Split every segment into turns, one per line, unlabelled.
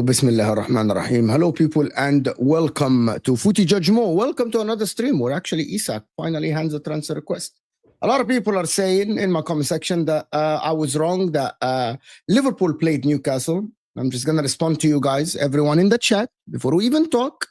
Bismillah ar-Rahman ar-Rahim. Hello people and welcome to Footy Judge Mo. Welcome to another stream where actually Isak finally hands a transfer request. A lot of people are saying in my comment section that I was wrong, that Liverpool played Newcastle. I'm just going to respond to you guys, everyone in the chat, before we even talk.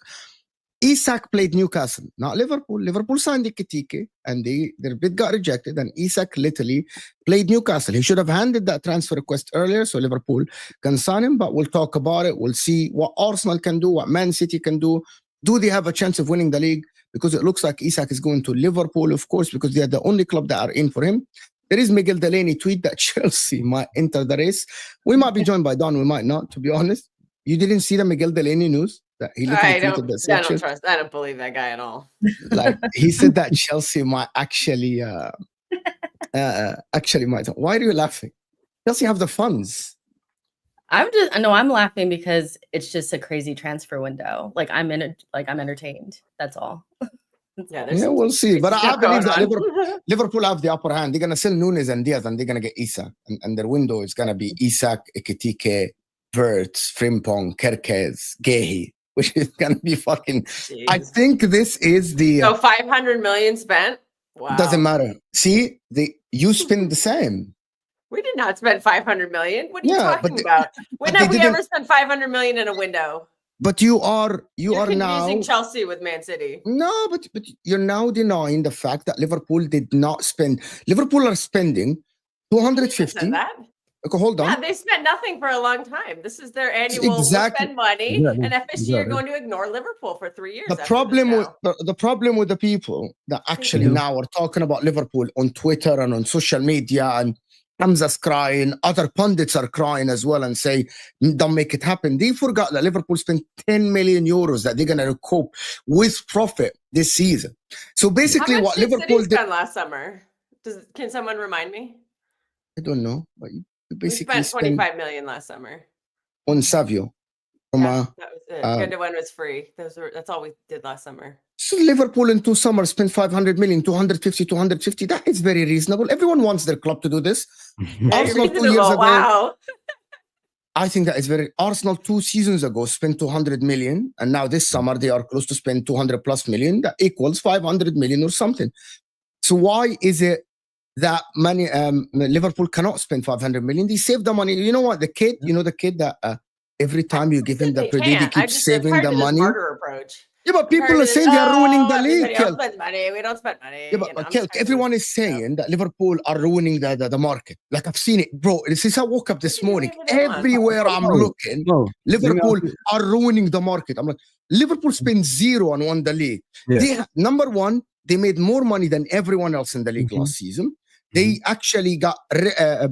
Isak played Newcastle, not Liverpool. Liverpool signed Ekitike and their bid got rejected, and Isak literally played Newcastle. He should have handed that transfer request earlier so Liverpool can sign him, but we'll talk about it. We'll see what Arsenal can do, what Man City can do. Do they have a chance of winning the league? Because it looks like Isak is going to Liverpool, of course, because they are the only club that are in for him. There is Miguel Delaney tweet that Chelsea might enter the race. We might be joined by Don, we might not, to be honest. You didn't see the Miguel Delaney news? He
I don't believe that guy at all.
Like he said that Chelsea might actually might. Why are you laughing? Chelsea have the funds.
I'm laughing because it's just a crazy transfer window. Like I'm entertained. That's all.
Yeah,
we'll see. But I believe that Liverpool have the upper hand. They're gonna sell Nunes and Diaz, and they're gonna get Isak, and their window is gonna be Isak, Ekitike, Verts, Frimpong, Gyökeres, Gehi. Which is gonna be fucking. Jeez. I think this is the.
So 500 million spent. Wow.
Doesn't matter. See, you spend the same.
We did not spend 500 million. What are you talking about? When have we ever spent 500 million in a window?
But you're now
confusing Chelsea with Man City.
No, but you're now denying the fact that Liverpool did not spend. Liverpool are spending 250. Okay, hold on.
Yeah, they spent nothing for a long time. This is their annual spend money, and FSG are going to ignore Liverpool for 3 years.
The problem with the people that actually now are talking about Liverpool on Twitter and on social media, and Hamza's crying, other pundits are crying as well and say, don't make it happen. They forgot that Liverpool spent 10 million euros that they're going to recoup with profit this season. So basically, what Liverpool
did spend last summer? Can someone remind me?
I don't know, but basically
we spent 25 million last summer
on Savio.
That was it. Gundogan was free. That's all we did last summer.
So Liverpool in 2 summers spent 500 million, 250. That is very reasonable. Everyone wants their club to do this. Arsenal 2 years ago.
Wow.
I think that is very. Arsenal 2 seasons ago spent 200 million, and now this summer they are close to spend 200 plus million. That equals 500 million or something. So why is it that money Liverpool cannot spend 500 million? They save the money. You know what? The kid that every time you give him the credit, he keeps saving the money.
Approach.
Yeah, but people are saying they are ruining the league.
We don't spend money. We don't spend money.
Yeah, but everyone is saying that Liverpool are ruining the market. Like I've seen it, bro. Since I woke up this morning, everywhere I'm looking, Liverpool are ruining the market. I'm like, Liverpool spent zero and won the league.
Yeah.
Number one, they made more money than everyone else in the league last season. They actually got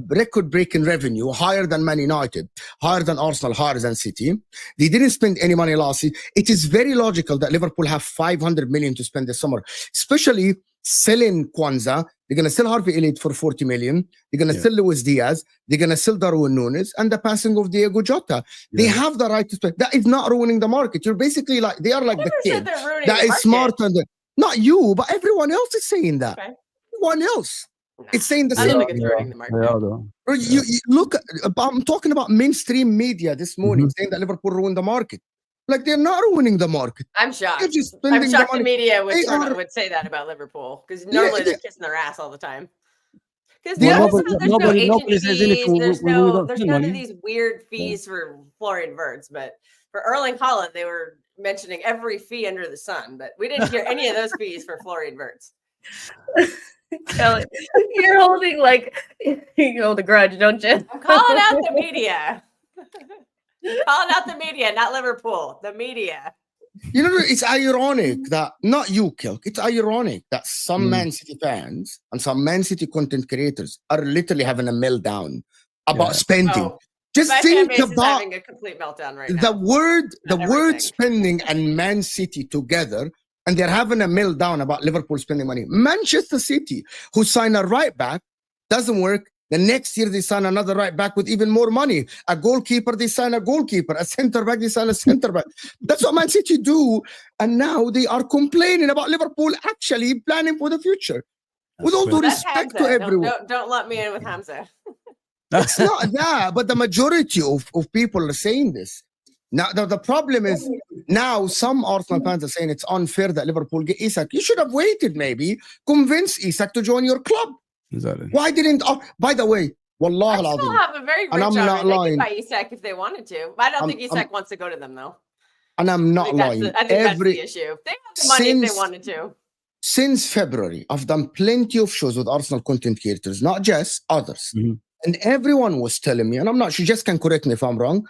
record-breaking revenue, higher than Man United, higher than Arsenal, higher than City. They didn't spend any money last year. It is very logical that Liverpool have 500 million to spend this summer, especially selling Kwanzaa. They're going to sell Harvey Elliott for 40 million. They're going to sell Luis Diaz. They're going to sell Darwin Núñez and the passing of Diego Jota. They have the right to spend. That is not ruining the market. You're basically like, they are like the kid that is smarter than, not you, but everyone else is saying that.
Okay.
Everyone else. It's saying the
I don't
same.
think it's ruining the market.
You look, I'm talking about mainstream media this morning saying that Liverpool ruined the market. Like, they're not ruining the market.
I'm shocked.
They're just
I'm
spending
shocked
the
the
money.
media would say that about Liverpool, because normally they're kissing their ass all the time. Because there's no agent fees, there's none of these weird fees for Florian Wirtz, but for Erling Haaland, they were mentioning every fee under the sun, but we didn't hear any of those fees for Florian Wirtz.
Kelly, you're holding you hold a grudge, don't you?
I'm calling out the media. Calling out the media, not Liverpool. The media.
You know, it's ironic that, not you, Kilk, it's ironic that some Man City fans and some Man City content creators are literally having a meltdown about spending.
Oh,
just think about
having a complete meltdown right now.
The word spending and Man City together, and they're having a meltdown about Liverpool spending money. Manchester City, who signed a right back, doesn't work. The next year, they sign another right back with even more money. A goalkeeper, they sign a goalkeeper. A center back, they sign a center back. That's what Man City do. And now they are complaining about Liverpool actually planning for the future. With all due respect to everyone.
Don't let me in with Hamza.
It's not that, but the majority of people are saying this. Now, the problem is, now some Arsenal fans are saying it's unfair that Liverpool get Isak. You should have waited, maybe. Convince Isak to join your club.
Exactly.
Why didn't? By the way, Wallah
I still have a very great job. They could buy Isak if they wanted to. But I don't think Isak wants to go to them, though.
And I'm not lying.
I think that's the issue. They have the money if they wanted to.
Since February, I've done plenty of shows with Arsenal content creators, not just others. And everyone was telling me, and I'm not sure, just can correct me if I'm wrong,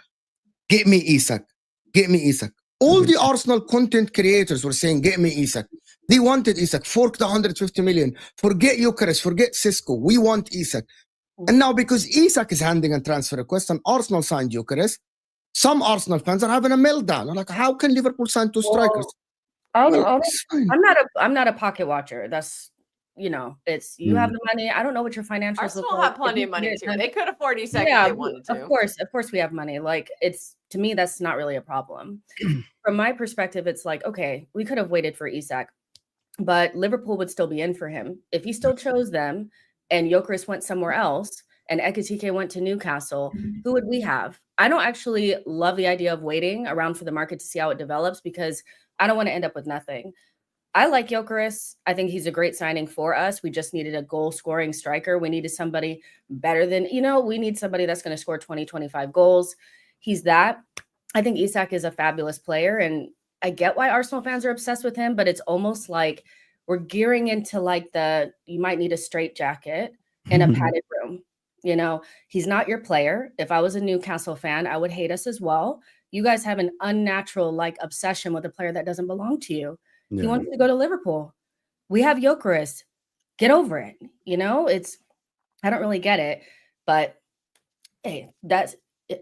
get me Isak. Get me Isak. All the Arsenal content creators were saying, get me Isak. They wanted Isak. Fork the 150 million. Forget Gyökeres. Forget Cisco. We want Isak. And now, because Isak is handing a transfer request and Arsenal signed Gyökeres, some Arsenal fans are having a meltdown. I'm like, how can Liverpool sign two strikers?
I'm not a pocket watcher. That's, it's you have the money. I don't know what your financials
Arsenal have plenty of money too. They could afford Isak if they wanted to.
Of course we have money. To me, that's not really a problem. From my perspective, it's like, okay, we could have waited for Isak, but Liverpool would still be in for him. If he still chose them and Gyökeres went somewhere else and Ekitike went to Newcastle, who would we have? I don't actually love the idea of waiting around for the market to see how it develops, because I don't want to end up with nothing. I like Gyokeres. I think he's a great signing for us. We just needed a goal-scoring striker. We needed somebody better than, we need somebody that's going to score 20, 25 goals. He's that. I think Isak is a fabulous player, and I get why Arsenal fans are obsessed with him, but it's almost like we're gearing into you might need a straitjacket in a padded room. He's not your player. If I was a Newcastle fan, I would hate us as well. You guys have an unnatural obsession with a player that doesn't belong to you. He wants to go to Liverpool. We have Gyokeres. Get over it. I don't really get it, but hey,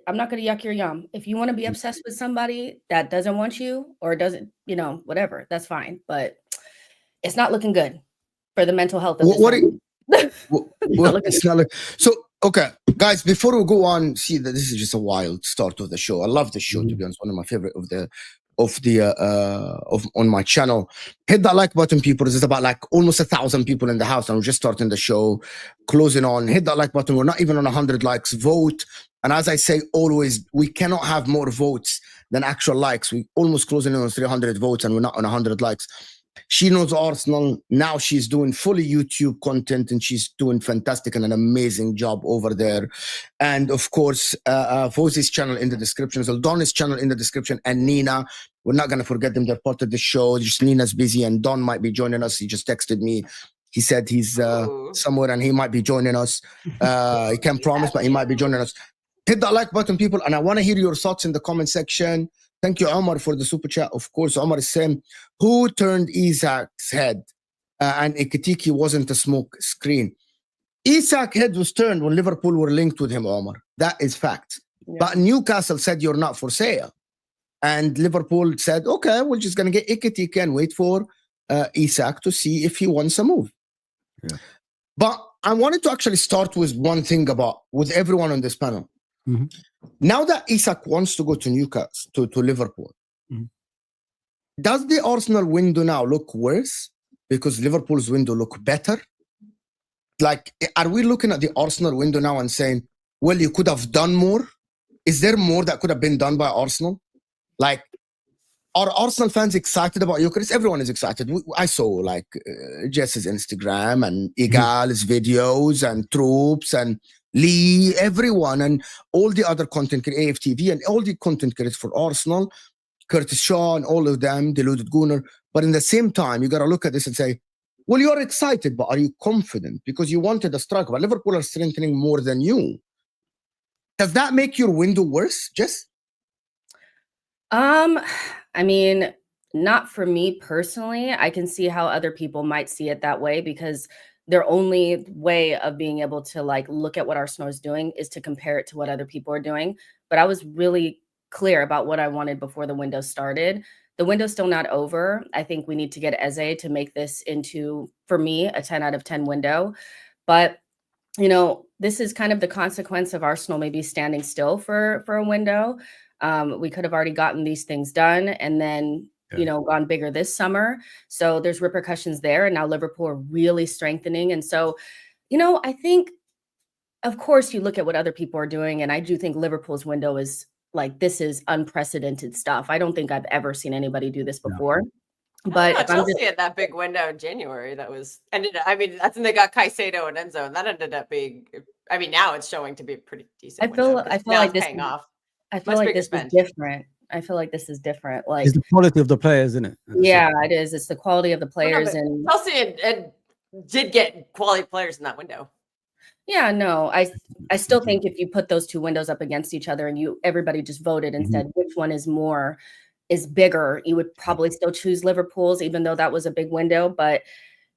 I'm not going to yuck your yum. If you want to be obsessed with somebody that doesn't want you or doesn't, whatever, that's fine. But it's not looking good for the mental health of
So, okay, guys, before we go on, see that this is just a wild start of the show. I love the show, to be honest. One of my favorite on my channel. Hit that like button, people. There's about almost 1,000 people in the house, and we're just starting the show, closing on. Hit that like button. We're not even on 100 likes. Vote. And as I say always, we cannot have more votes than actual likes. We almost closing in on 300 votes, and we're not on 100 likes. She knows Arsenal. Now she's doing fully YouTube content, and she's doing fantastic and an amazing job over there. And of course, Fawzi's channel in the description, Don's channel in the description, and Nina. We're not going to forget them. They're part of the show. Just Nina's busy, and Don might be joining us. He just texted me. He said he's somewhere and he might be joining us. He can't promise, but he might be joining us. Hit that like button, people. And I want to hear your thoughts in the comment section. Thank you, Omar, for the super chat. Of course, Omar is saying, who turned Isak's head and Ekitike wasn't a smoke screen? Isak's head was turned when Liverpool were linked with him, Omar. That is fact. Yeah. But Newcastle said you're not for sale. And Liverpool said, okay, we're just going to get Ekitike and wait for Isak to see if he wants a move. Yeah. But I wanted to actually start with one thing with everyone on this panel. Mm-hmm. Now that Isak wants to go to Newcastle, to Liverpool, mm-hmm. does the Arsenal window now look worse because Liverpool's window look better? Like, are we looking at the Arsenal window now and saying, well, you could have done more? Is there more that could have been done by Arsenal? Like, are Arsenal fans excited about Gyökeres? Everyone is excited. I saw like Jess's Instagram and Igal's videos and Troops and Lee, everyone, and all the other content creators, AFTV, and all the content creators for Arsenal, Curtis Shaw and all of them, Deluded Gunner. But in the same time, you got to look at this and say, well, you're excited, but are you confident? Because you wanted a striker, but Liverpool are strengthening more than you. Does that make your window worse, Jess?
I mean, not for me personally. I can see how other people might see it that way because their only way of being able to like look at what Arsenal is doing is to compare it to what other people are doing. But I was really clear about what I wanted before the window started. The window's still not over. I think we need to get Eze to make this into, for me, a 10 out of 10 window. But, you know, this is kind of the consequence of Arsenal maybe standing still for a window. We could have already gotten these things done and then, you know, gone bigger this summer. So there's repercussions there. And now Liverpool are really strengthening. And so, you know, I think, of course, you look at what other people are doing. And I do think Liverpool's window is like, this is unprecedented stuff. I don't think I've ever seen anybody do this before. No. But
Chelsea had that big window in January that ended up, I mean, that's when they got Caicedo and Enzo, and that ended up being, I mean, now it's showing to be a pretty decent
I feel like this
paying off.
I feel like this is different. I feel like this is different. Like,
it's the quality of the players, isn't it?
Yeah, it is. It's the quality of the players. And
Chelsea did get quality players in that window.
Yeah, no, I still think if you put those two windows up against each other and everybody just voted and said which one is bigger, you would probably still choose Liverpool's, even though that was a big window. But,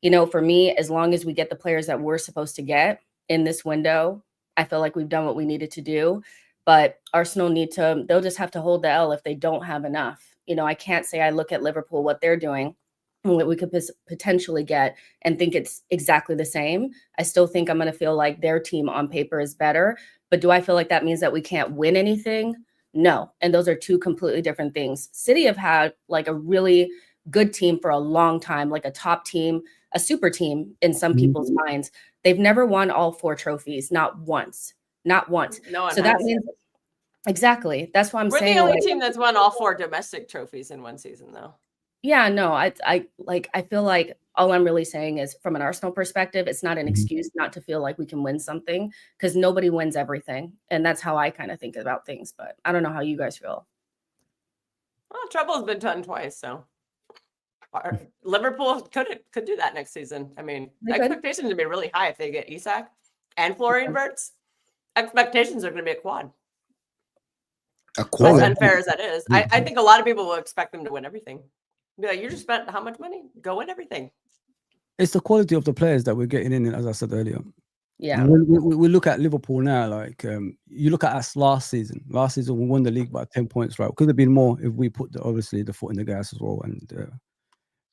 you know, for me, as long as we get the players that we're supposed to get in this window, I feel like we've done what we needed to do. But Arsenal they'll just have to hold the L if they don't have enough. You know, I can't say I look at Liverpool, what they're doing, and what we could potentially get and think it's exactly the same. I still think I'm going to feel like their team on paper is better. But do I feel like that means that we can't win anything? No. And those are two completely different things. City have had like a really good team for a long time, like a top team, a super team in some people's minds. They've never won all 4 trophies, not once. Not once.
No one
so that means exactly. That's why I'm saying
we're the only team that's won all 4 domestic trophies in one season, though.
Yeah, no, I feel like all I'm really saying is from an Arsenal perspective, it's not an excuse not to feel like we can win something because nobody wins everything. And that's how I kind of think about things. But I don't know how you guys feel.
Well, trouble has been done twice, so Liverpool could do that next season. I mean, expectations would be really high if they get Isak and Florian Wirtz. Expectations are going to be a quad.
A quad.
As unfair as that is, I think a lot of people will expect them to win everything. Be like, you just spent how much money? Go win everything.
It's the quality of the players that we're getting in, as I said earlier.
Yeah.
We look at Liverpool now, like you look at us last season. Last season, we won the league by 10 points, right? Could have been more if we put obviously the foot in the gas as well and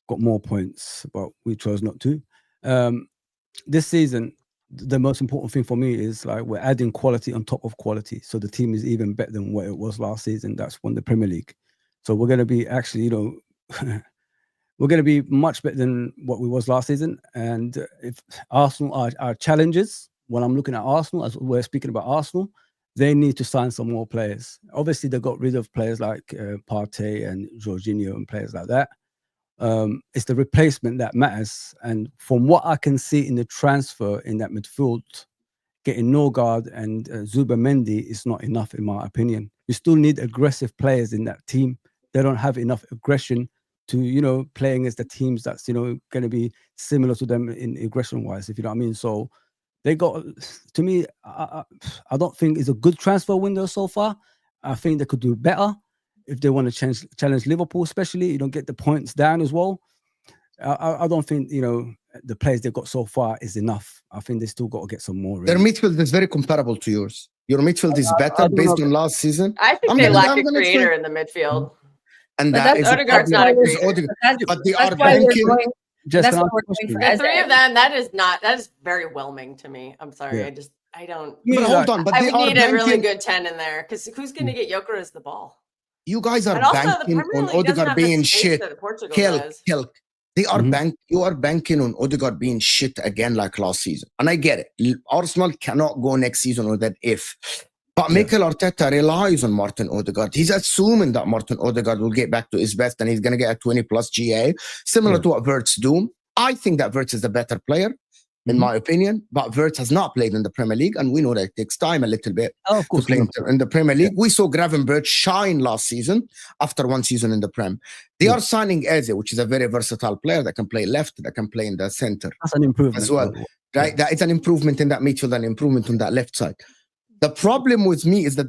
got more points, but we chose not to. This season, the most important thing for me is like we're adding quality on top of quality. So the team is even better than what it was last season. That's won the Premier League. So we're going to be actually, you know, we're going to be much better than what we was last season. And if Arsenal are challenges, when I'm looking at Arsenal, as we're speaking about Arsenal, they need to sign some more players. Obviously, they got rid of players like Partey and Jorginho and players like that. It's the replacement that matters. And from what I can see in the transfer in that midfield, getting Norgard and Zubimendi is not enough, in my opinion. You still need aggressive players in that team. They don't have enough aggression to, you know, playing against the teams that's, you know, going to be similar to them in aggression-wise, if you know what I mean. So they got, to me, I don't think it's a good transfer window so far. I think they could do better. if they want to challenge Liverpool, especially, you know, get the points down as well. I don't think, you know, the players they've got so far is enough. I think they still got to get some more.
Their midfield is very comparable to yours. Your midfield is better based on last season.
I think they lack a creator in the midfield.
And that is
Odegaard's not a creator.
But they are banking.
That's what we're going for.
The three of them, that is very whelming to me. I'm sorry. I don't.
But hold on. But
I
they
would
are
need
banking.
a really good 10 in there, because who's going to get Gyökeres the ball?
You guys are banking on Odegaard being shit. Kelk. They are you are banking on Odegaard being shit again like last season. And I get it. Arsenal cannot go next season with that if. But Mikel Arteta relies on Martin Odegaard. He's assuming that Martin Odegaard will get back to his best and he's going to get a 20-plus GA, similar to what Wirtz do. I think that Wirtz is the better player, in my opinion. But Wirtz has not played in the Premier League, and we know that it takes time a little bit to play in the Premier League. We saw Gravenberch shine last season after one season in the Prem. They are signing Eze, which is a very versatile player that can play left, that can play in the center.
That's an improvement
as well. Right? That is an improvement in that midfield, an improvement on that left side. The problem with me is that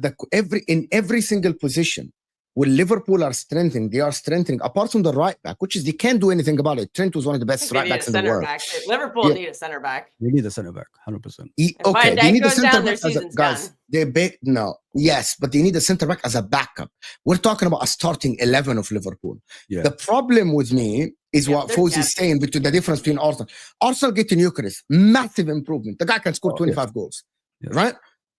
in every single position, when Liverpool are strengthening, they are strengthening, apart from the right back, which is they can't do anything about it. Trent was one of the best right backs in the world.
Liverpool need a center back.
They need a center back, 100%.
Okay, they need a center back guys. Yes, but they need a center back as a backup. We're talking about a starting 11 of Liverpool. Yeah. The problem with me is what Foz is saying between the difference between Arsenal. Arsenal getting Gyokeres, massive improvement. The guy can score 25 goals, right?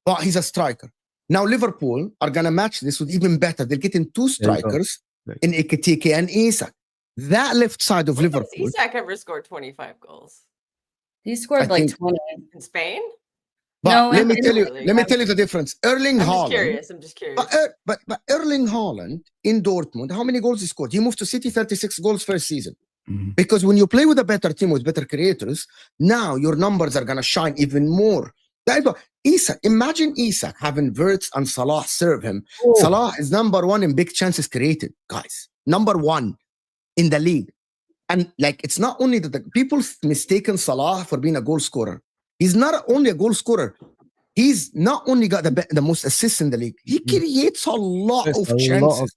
But he's a striker. Now Liverpool are going to match this with even better. They're getting two strikers in Ekitike and Isak. That left side of Liverpool.
Has Isak ever scored 25 goals?
He scored like 20
in Spain.
But no, let me tell you the difference. Erling Haaland.
I'm just curious.
But Erling Haaland in Dortmund, how many goals he scored? He moved to City, 36 goals first season. Because when you play with a better team with better creators, now your numbers are going to shine even more. Isak, imagine Isak having Wirtz and Salah serve him. Salah is number one in big chances created, guys. Number one in the league. And like, it's not only that people mistaken Salah for being a goal scorer. He's not only a goal scorer. He's not only got the most assists in the league. He creates a lot of chances.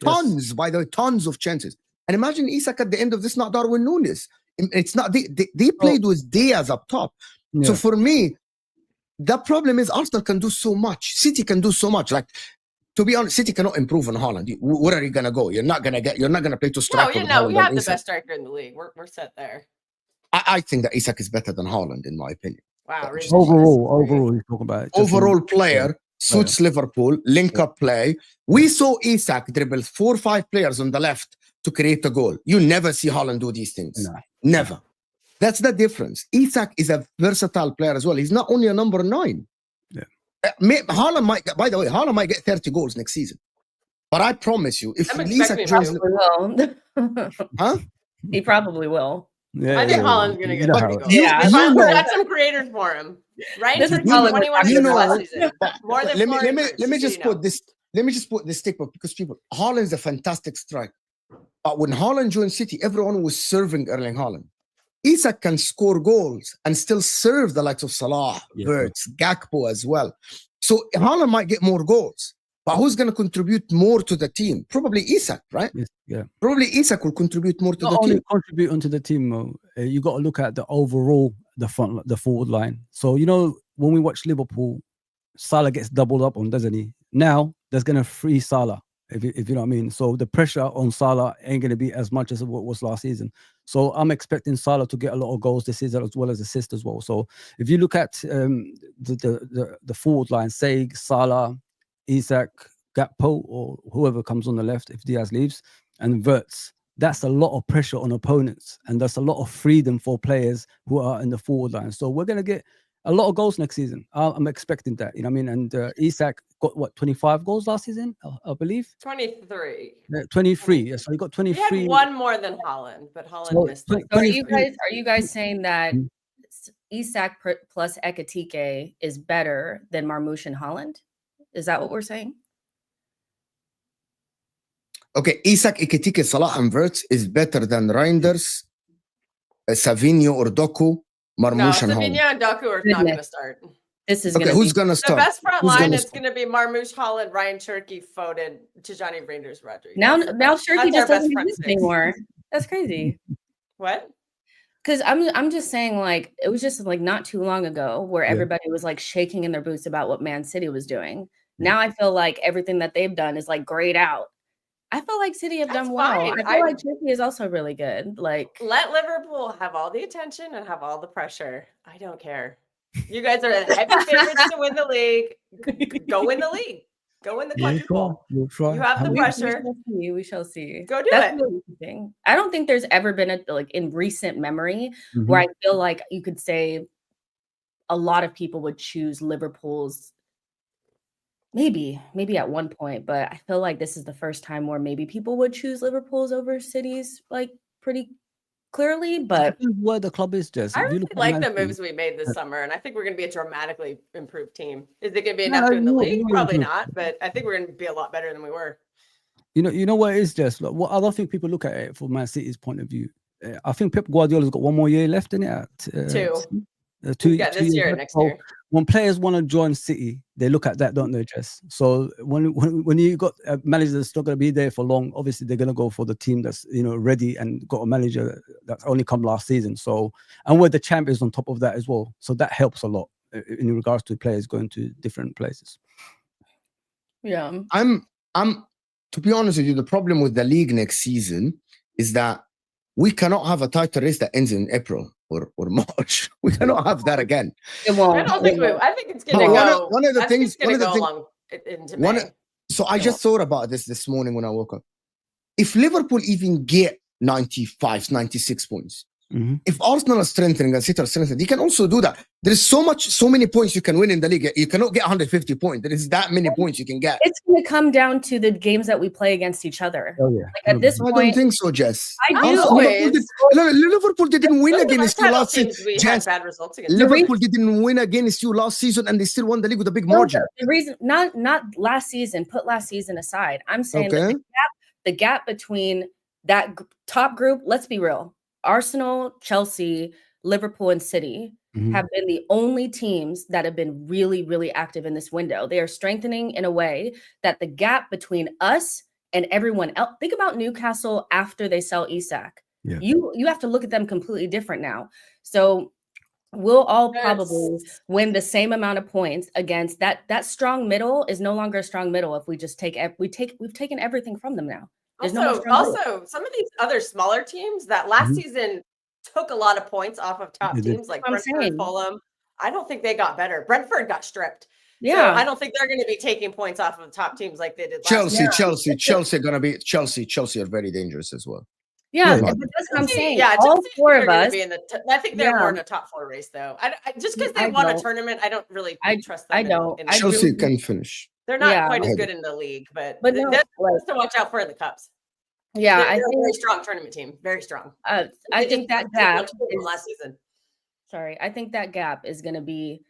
Tons, by the way, tons of chances. And imagine Isak at the end of this, not Darwin Núñez. It's not, they played with Diaz up top. Yeah. So for me, the problem is Arsenal can do so much. City can do so much. Like, to be honest, City cannot improve on Haaland. Where are you gonna go? You're not gonna play to striker.
No, we have the best striker in the league. We're set there.
I think that Isak is better than Haaland, in my opinion.
Wow.
Overall, you're talking about
overall player suits Liverpool, link up play. We saw Isak dribble 4 or 5 players on the left to create a goal. You never see Haaland do these things. No. Never. That's the difference. Isak is a versatile player as well. He's not only a number 9. Yeah. Haaland might get, by the way, Haaland might get 30 goals next season. But I promise you, if Isak joins,
huh? He probably will.
I think Haaland's gonna get 30 goals. Yeah, we got some creators for him. Right? This is 21 last season. More than
let me just put this. Let me just put this statement, because Haaland's a fantastic striker. But when Haaland joined City, everyone was serving Erling Haaland. Isak can score goals and still serve the likes of Salah, Wirtz, Gakpo as well. So Haaland might get more goals, but who's going to contribute more to the team? Probably Isak, right?
Yeah.
Probably Isak will contribute more to the team.
Not only contribute onto the team, you got to look at the overall, the forward line. So, you know, when we watch Liverpool, Salah gets doubled up on, doesn't he? Now, there's going to free Salah, if you know what I mean. So the pressure on Salah ain't going to be as much as what was last season. So I'm expecting Salah to get a lot of goals this season, as well as assists as well. So if you look at the forward line, say Salah, Isak, Gakpo, or whoever comes on the left if Diaz leaves, and Wirtz, that's a lot of pressure on opponents, and that's a lot of freedom for players who are in the forward line. So we're going to get a lot of goals next season. I'm expecting that, you know what I mean? And Isak got, 25 goals last season, I believe?
23.
23, yeah. So he got 23.
He had one more than Haaland, but Haaland missed it.
So are you guys saying that Isak plus Ekitike is better than Marmoush and Haaland? Is that what we're saying?
Okay, Isak, Ekitike, Salah, and Wirtz is better than Reinders, Savinho, or Doku, Marmoush, and Haaland.
Savinho and Doku are not going to start.
This is
okay. Who's gonna start?
The best front line is going to be Marmoush, Holland, Ryan Cherky, Foden, Tijani, Rangers, Rodri.
Now Cherky just doesn't exist anymore. That's crazy.
What?
Because I'm just saying, like, it was just like not too long ago where everybody was like shaking in their boots about what Man City was doing. Now I feel like everything that they've done is like grayed out. I feel like City have done well.
Fine.
I feel like Cherky is also really good. Like,
let Liverpool have all the attention and have all the pressure. I don't care. You guys are the heavy favorites to win the league. Go win the league. Go win the quadruple.
We'll try.
You have the pressure.
We shall see.
Go do it.
Really interesting. I don't think there's ever been in recent memory where I feel like you could say a lot of people would choose Liverpool's. Maybe at one point, but I feel like this is the first time where maybe people would choose Liverpool's over City's, like, pretty clearly. But
where the club is, Jess.
I really like the moves we made this summer, and I think we're going to be a dramatically improved team. Is it going to be enough to win the league? Probably not, but I think we're going to be a lot better than we were.
You know what it is, Jess. Like, I don't think people look at it from Man City's point of view. I think Pep Guardiola's got one more year left in it. Two
this year, next year.
When players want to join City, they look at that, don't they, Jess? So when you got a manager that's not going to be there for long, obviously they're going to go for the team that's ready and got a manager that's only come last season. So, and we're the champions on top of that as well. So that helps a lot in regards to players going to different places.
Yeah,
I'm to be honest with you, the problem with the league next season is that we cannot have a title race that ends in April or March. We cannot have that again.
It won't.
I think it's going to go.
One of the things. So I
Yeah.
just thought about this morning when I woke up. If Liverpool even get 95, 96 points, if Arsenal are strengthening and City are strengthening, you can also do that. There is so many points you can win in the league. You cannot get 150 points. There is that many points you can get.
It's going to come down to the games that we play against each other.
Oh yeah.
Like at this
I
point,
don't think so, Jess.
I do.
Liverpool didn't win against you last season.
We had bad results against
Liverpool didn't win against you last season, and they still won the league with a big margin.
The reason, not last season. Put last season aside. I'm saying that the gap between that top group. Let's be real. Arsenal, Chelsea, Liverpool, and City have been the only teams that have been really, really active in this window. They are strengthening in a way that the gap between us and everyone else. Think about Newcastle after they sell Isak.
Yeah.
You have to look at them completely different now. So we'll all probably win the same amount of points against that strong middle is no longer a strong middle if we just we've taken everything from them now.
Also, some of these other smaller teams that last season took a lot of points off of top teams like Brentford, Fulham. I don't think they got better. Brentford got stripped.
Yeah,
so I don't think they're going to be taking points off of top teams like they did last year.
Chelsea are very dangerous as well.
Yeah, but that's what I'm saying.
Yeah,
all four of us.
I think they're more in a top four race, though. Just because they won a tournament, I don't really trust them.
I don't.
Chelsea can finish.
They're not quite as good in the league, but that's to watch out for in the cups.
Yeah,
they're a very strong tournament team. Very strong.
I think that gap
last season.
Sorry, I think that gap is going to be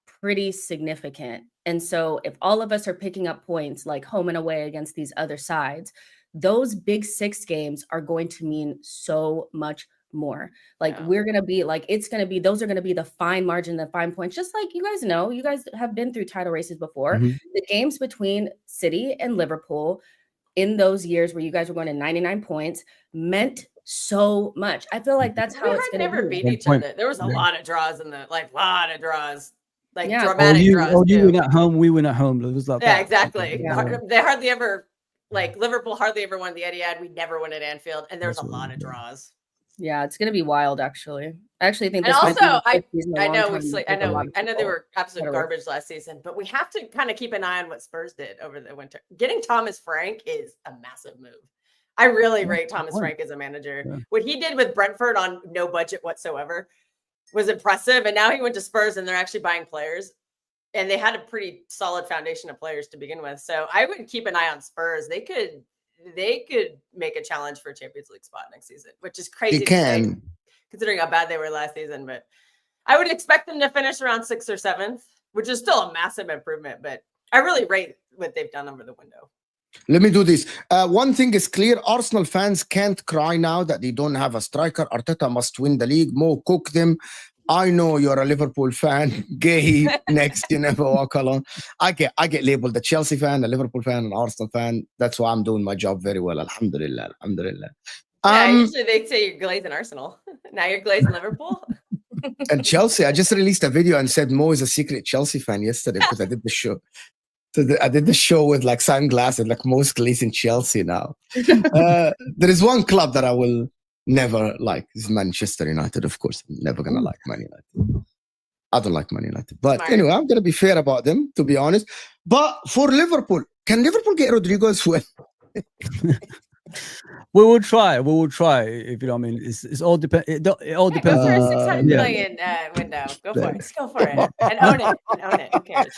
pretty significant. And so if all of us are picking up points like home and away against these other sides, those big 6 games are going to mean so much more. Like we're going to be like, those are going to be the fine margin, the fine points. Just like you guys have been through title races before. The games between City and Liverpool in those years where you guys were going to 99 points meant so much. I feel like that's how it's going to be.
Never beat each other. There was a lot of draws in the dramatic draws.
You win at home, we win at home. It was like that.
Exactly. They hardly ever Liverpool hardly ever won the Etihad. We never won at Anfield, and there's a lot of draws.
Yeah, it's gonna be wild. Actually, I actually think.
And also, I know they were absolute garbage last season, but we have to kind of keep an eye on what Spurs did over the winter. Getting Thomas Frank is a massive move. I really rate Thomas Frank as a manager. Yeah. What he did with Brentford on no budget whatsoever was impressive, and now he went to Spurs, and they're actually buying players, and they had a pretty solid foundation of players to begin with. So I would keep an eye on Spurs. They could make a challenge for a Champions League spot next season, which is crazy.
They can,
considering how bad they were last season. But I would expect them to finish around 6th or 7th, which is still a massive improvement. But I really rate what they've done over the window.
Let me do this. One thing is clear. Arsenal fans can't cry now that they don't have a striker. Arteta must win the league. Mo, cook them. I know you're a Liverpool fan. Gay, next, you never walk alone. I get labeled a Chelsea fan, a Liverpool fan, an Arsenal fan. That's why I'm doing my job very well. Alhamdulillah.
Yeah, usually they say you're glazing Arsenal. Now you're glazing Liverpool.
And Chelsea, I just released a video and said Mo is a secret Chelsea fan yesterday because I did the show. So I did the show with like sunglasses, like Mo's glazing Chelsea now. There is one club that I will never like. Is Manchester United, of course. I'm never going to like Man United. I don't like Man United. But anyway, I'm going to be fair about them, to be honest. But for Liverpool, can Liverpool get Rodrigo as well?
We will try. If you know what I mean. It's all depend. It all depends.
Go for a 600 million window. Go for it. Just go for it. And own it. Who cares?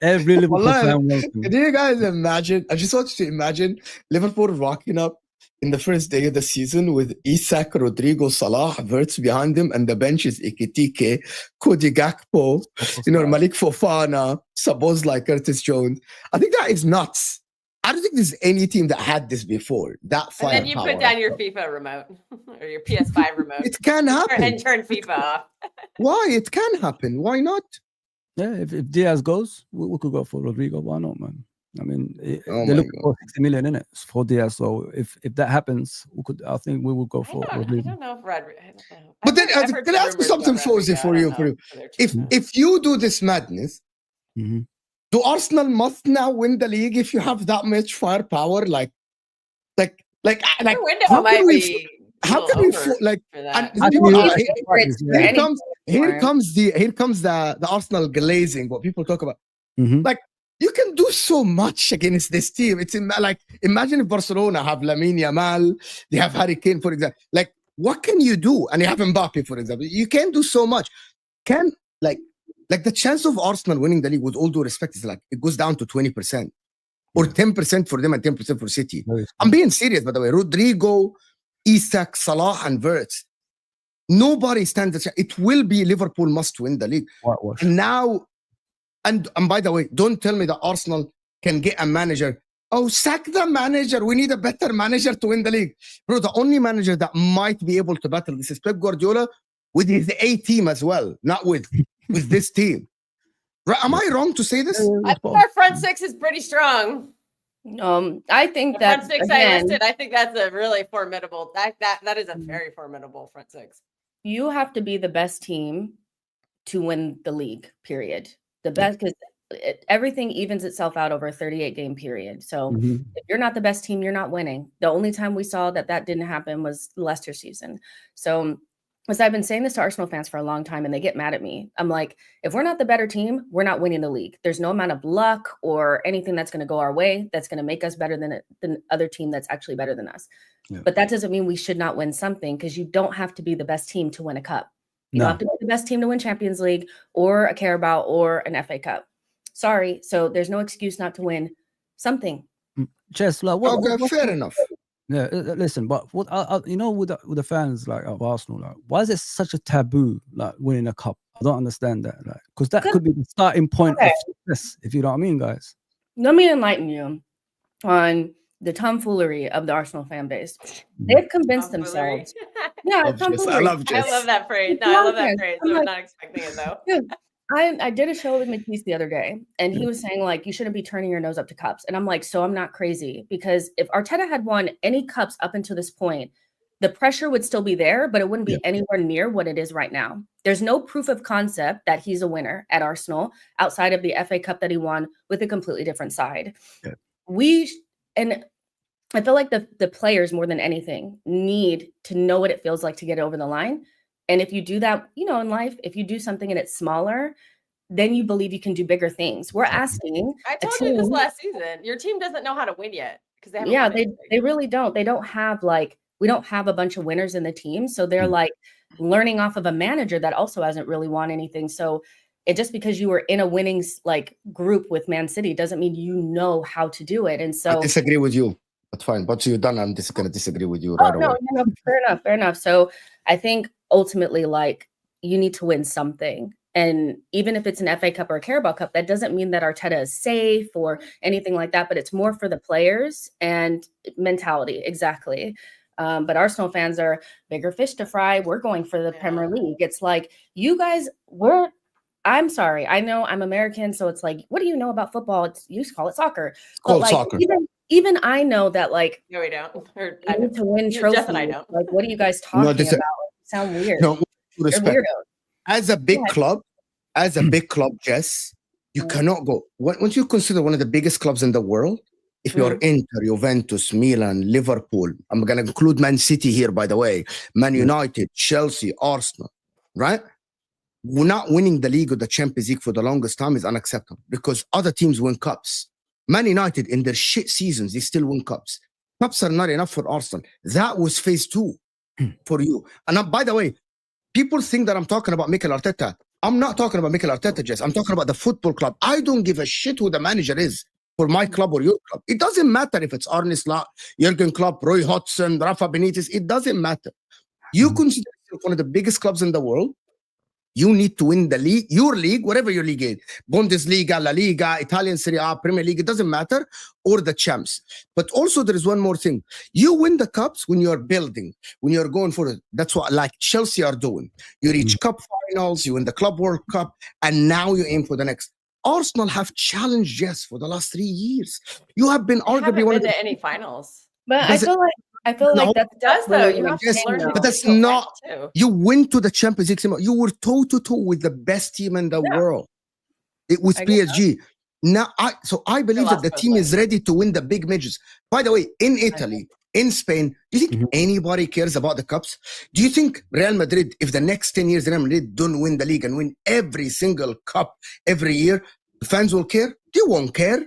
Every Liverpool fan wants
Can you guys imagine? I just want you to imagine Liverpool rocking up in the first day of the season with Isak, Rodrigo, Salah, Verts behind him, and the bench is Ekitike, Cody Gakpo, Malik Fofana, Szoboszlai, Curtis Jones. I think that is nuts. I don't think there's any team that had this before. That firepower.
And then you put down your FIFA remote or your PS5 remote.
It can happen.
And turn FIFA off.
Why? It can happen. Why not?
Yeah, if Diaz goes, we could go for Rodrigo. Why not, man? I mean, they're looking for 60 million in it for Diaz. So if that happens, I think we will go for Rodrigo.
I don't know if Rodrigo.
But then, can I ask you something, Fawzi, for you? If you do this madness, do Arsenal must now win the league if you have that much firepower? Like,
the window might be.
How can we like? Here comes the Arsenal glazing. What people talk about, like you can do so much against this team. It's like imagine if Barcelona have Lamine Yamal, they have Harry Kane, for example. Like what can you do? And you have Mbappe, for example. You can't do so much. Like the chance of Arsenal winning the league, with all due respect, is like it goes down to 20% or 10% for them and 10% for City. I'm being serious, by the way. Rodrigo, Isak, Salah, and Verts. Nobody stands a chance. It will be Liverpool must win the league. And now, and by the way, don't tell me that Arsenal can get a manager. Oh, sack the manager. We need a better manager to win the league. Bro, the only manager that might be able to battle this is Pep Guardiola with his A team as well, not with this team. Right? Am I wrong to say this?
I think our front six is pretty strong.
I think that
front six I listed. I think that's a really formidable. That is a very formidable front six.
You have to be the best team to win the league. Period. The best, because everything evens itself out over a 38-game period. So if you're not the best team, you're not winning. The only time we saw that didn't happen was the Leicester season. So, as I've been saying this to Arsenal fans for a long time, and they get mad at me. I'm like, if we're not the better team, we're not winning the league. There's no amount of luck or anything that's going to go our way that's going to make us better than the other team that's actually better than us. Yeah. But that doesn't mean we should not win something, because you don't have to be the best team to win a cup. You don't have to be the best team to win Champions League or a Carabao or an FA Cup. Sorry. So there's no excuse not to win something.
Just like
fair enough.
Yeah, listen, but what with the fans like of Arsenal, like, why is it such a taboo, like winning a cup? I don't understand that, like, because that could be the starting point of success, if you know what I mean, guys.
Let me enlighten you on the tomfoolery of the Arsenal fan base. They've convinced themselves. Yeah, tomfoolery.
I love
that phrase. No, I love that phrase. I'm not expecting it though.
Yeah. I did a show with McKeith the other day, and he was saying, like, you shouldn't be turning your nose up to cups. And I'm like, so I'm not crazy, because if Arteta had won any cups up until this point, the pressure would still be there, but it wouldn't be anywhere near what it is right now. There's no proof of concept that he's a winner at Arsenal outside of the FA Cup that he won with a completely different side. Yeah. And I feel like the players, more than anything, need to know what it feels like to get over the line. And if you do that, in life, if you do something and it's smaller, then you believe you can do bigger things. We're asking.
I told you this last season. Your team doesn't know how to win yet, because they haven't.
They really don't. They don't have we don't have a bunch of winners in the team, so they're like learning off of a manager that also hasn't really won anything. So just because you were in a winning group with Man City doesn't mean you know how to do it. And so
I disagree with you. That's fine. But you're done. I'm just going to disagree with you right away.
No, fair enough. So I think ultimately, you need to win something. And even if it's an FA Cup or a Carabao Cup, that doesn't mean that Arteta is safe or anything like that. But it's more for the players and mentality. Exactly. But Arsenal fans are bigger fish to fry. We're going for the Premier League. It's like, you guys I'm sorry. I know I'm American, so it's like, what do you know about football? You call it soccer. But like,
soccer.
Even I know that, like,
no, we don't.
I need to win trophies.
Jeff and I don't.
Like, what are you guys talking about? You sound weird.
No, respect. As a big club, Jess, you cannot go. Once you consider one of the biggest clubs in the world, if you're Inter, Juventus, Milan, Liverpool, I'm going to include Man City here, by the way, Man United, Chelsea, Arsenal, right? We're not winning the league or the Champions League for the longest time is unacceptable because other teams win cups. Man United, in their shit seasons, they still win cups. Cups are not enough for Arsenal. That was phase 2 for you. And by the way, people think that I'm talking about Mikel Arteta. I'm not talking about Mikel Arteta, Jess. I'm talking about the football club. I don't give a shit who the manager is for my club or your club. It doesn't matter if it's Arne Slot, Jurgen Klopp, Roy Hodgson, Rafa Benitez. It doesn't matter. You consider yourself one of the biggest clubs in the world. You need to win the league, your league, whatever your league is, Bundesliga, La Liga, Italian Serie A, Premier League, it doesn't matter, or the champs. But also there is one more thing. You win the cups when you're building, when you're going for it. That's what like Chelsea are doing. You reach cup finals, you win the Club World Cup, and now you aim for the next. Arsenal have challenged, yes, for the last 3 years. You have been arguably one of the
any finals.
But I feel like that
does though. You have to learn,
but that's not. You went to the Champions League. You were toe to toe with the best team in the world. It was PSG. Now, I believe that the team is ready to win the big majors. By the way, in Italy, in Spain, do you think anybody cares about the cups? Do you think Real Madrid, if the next 10 years Real Madrid don't win the league and win every single cup every year, the fans will care? They won't care.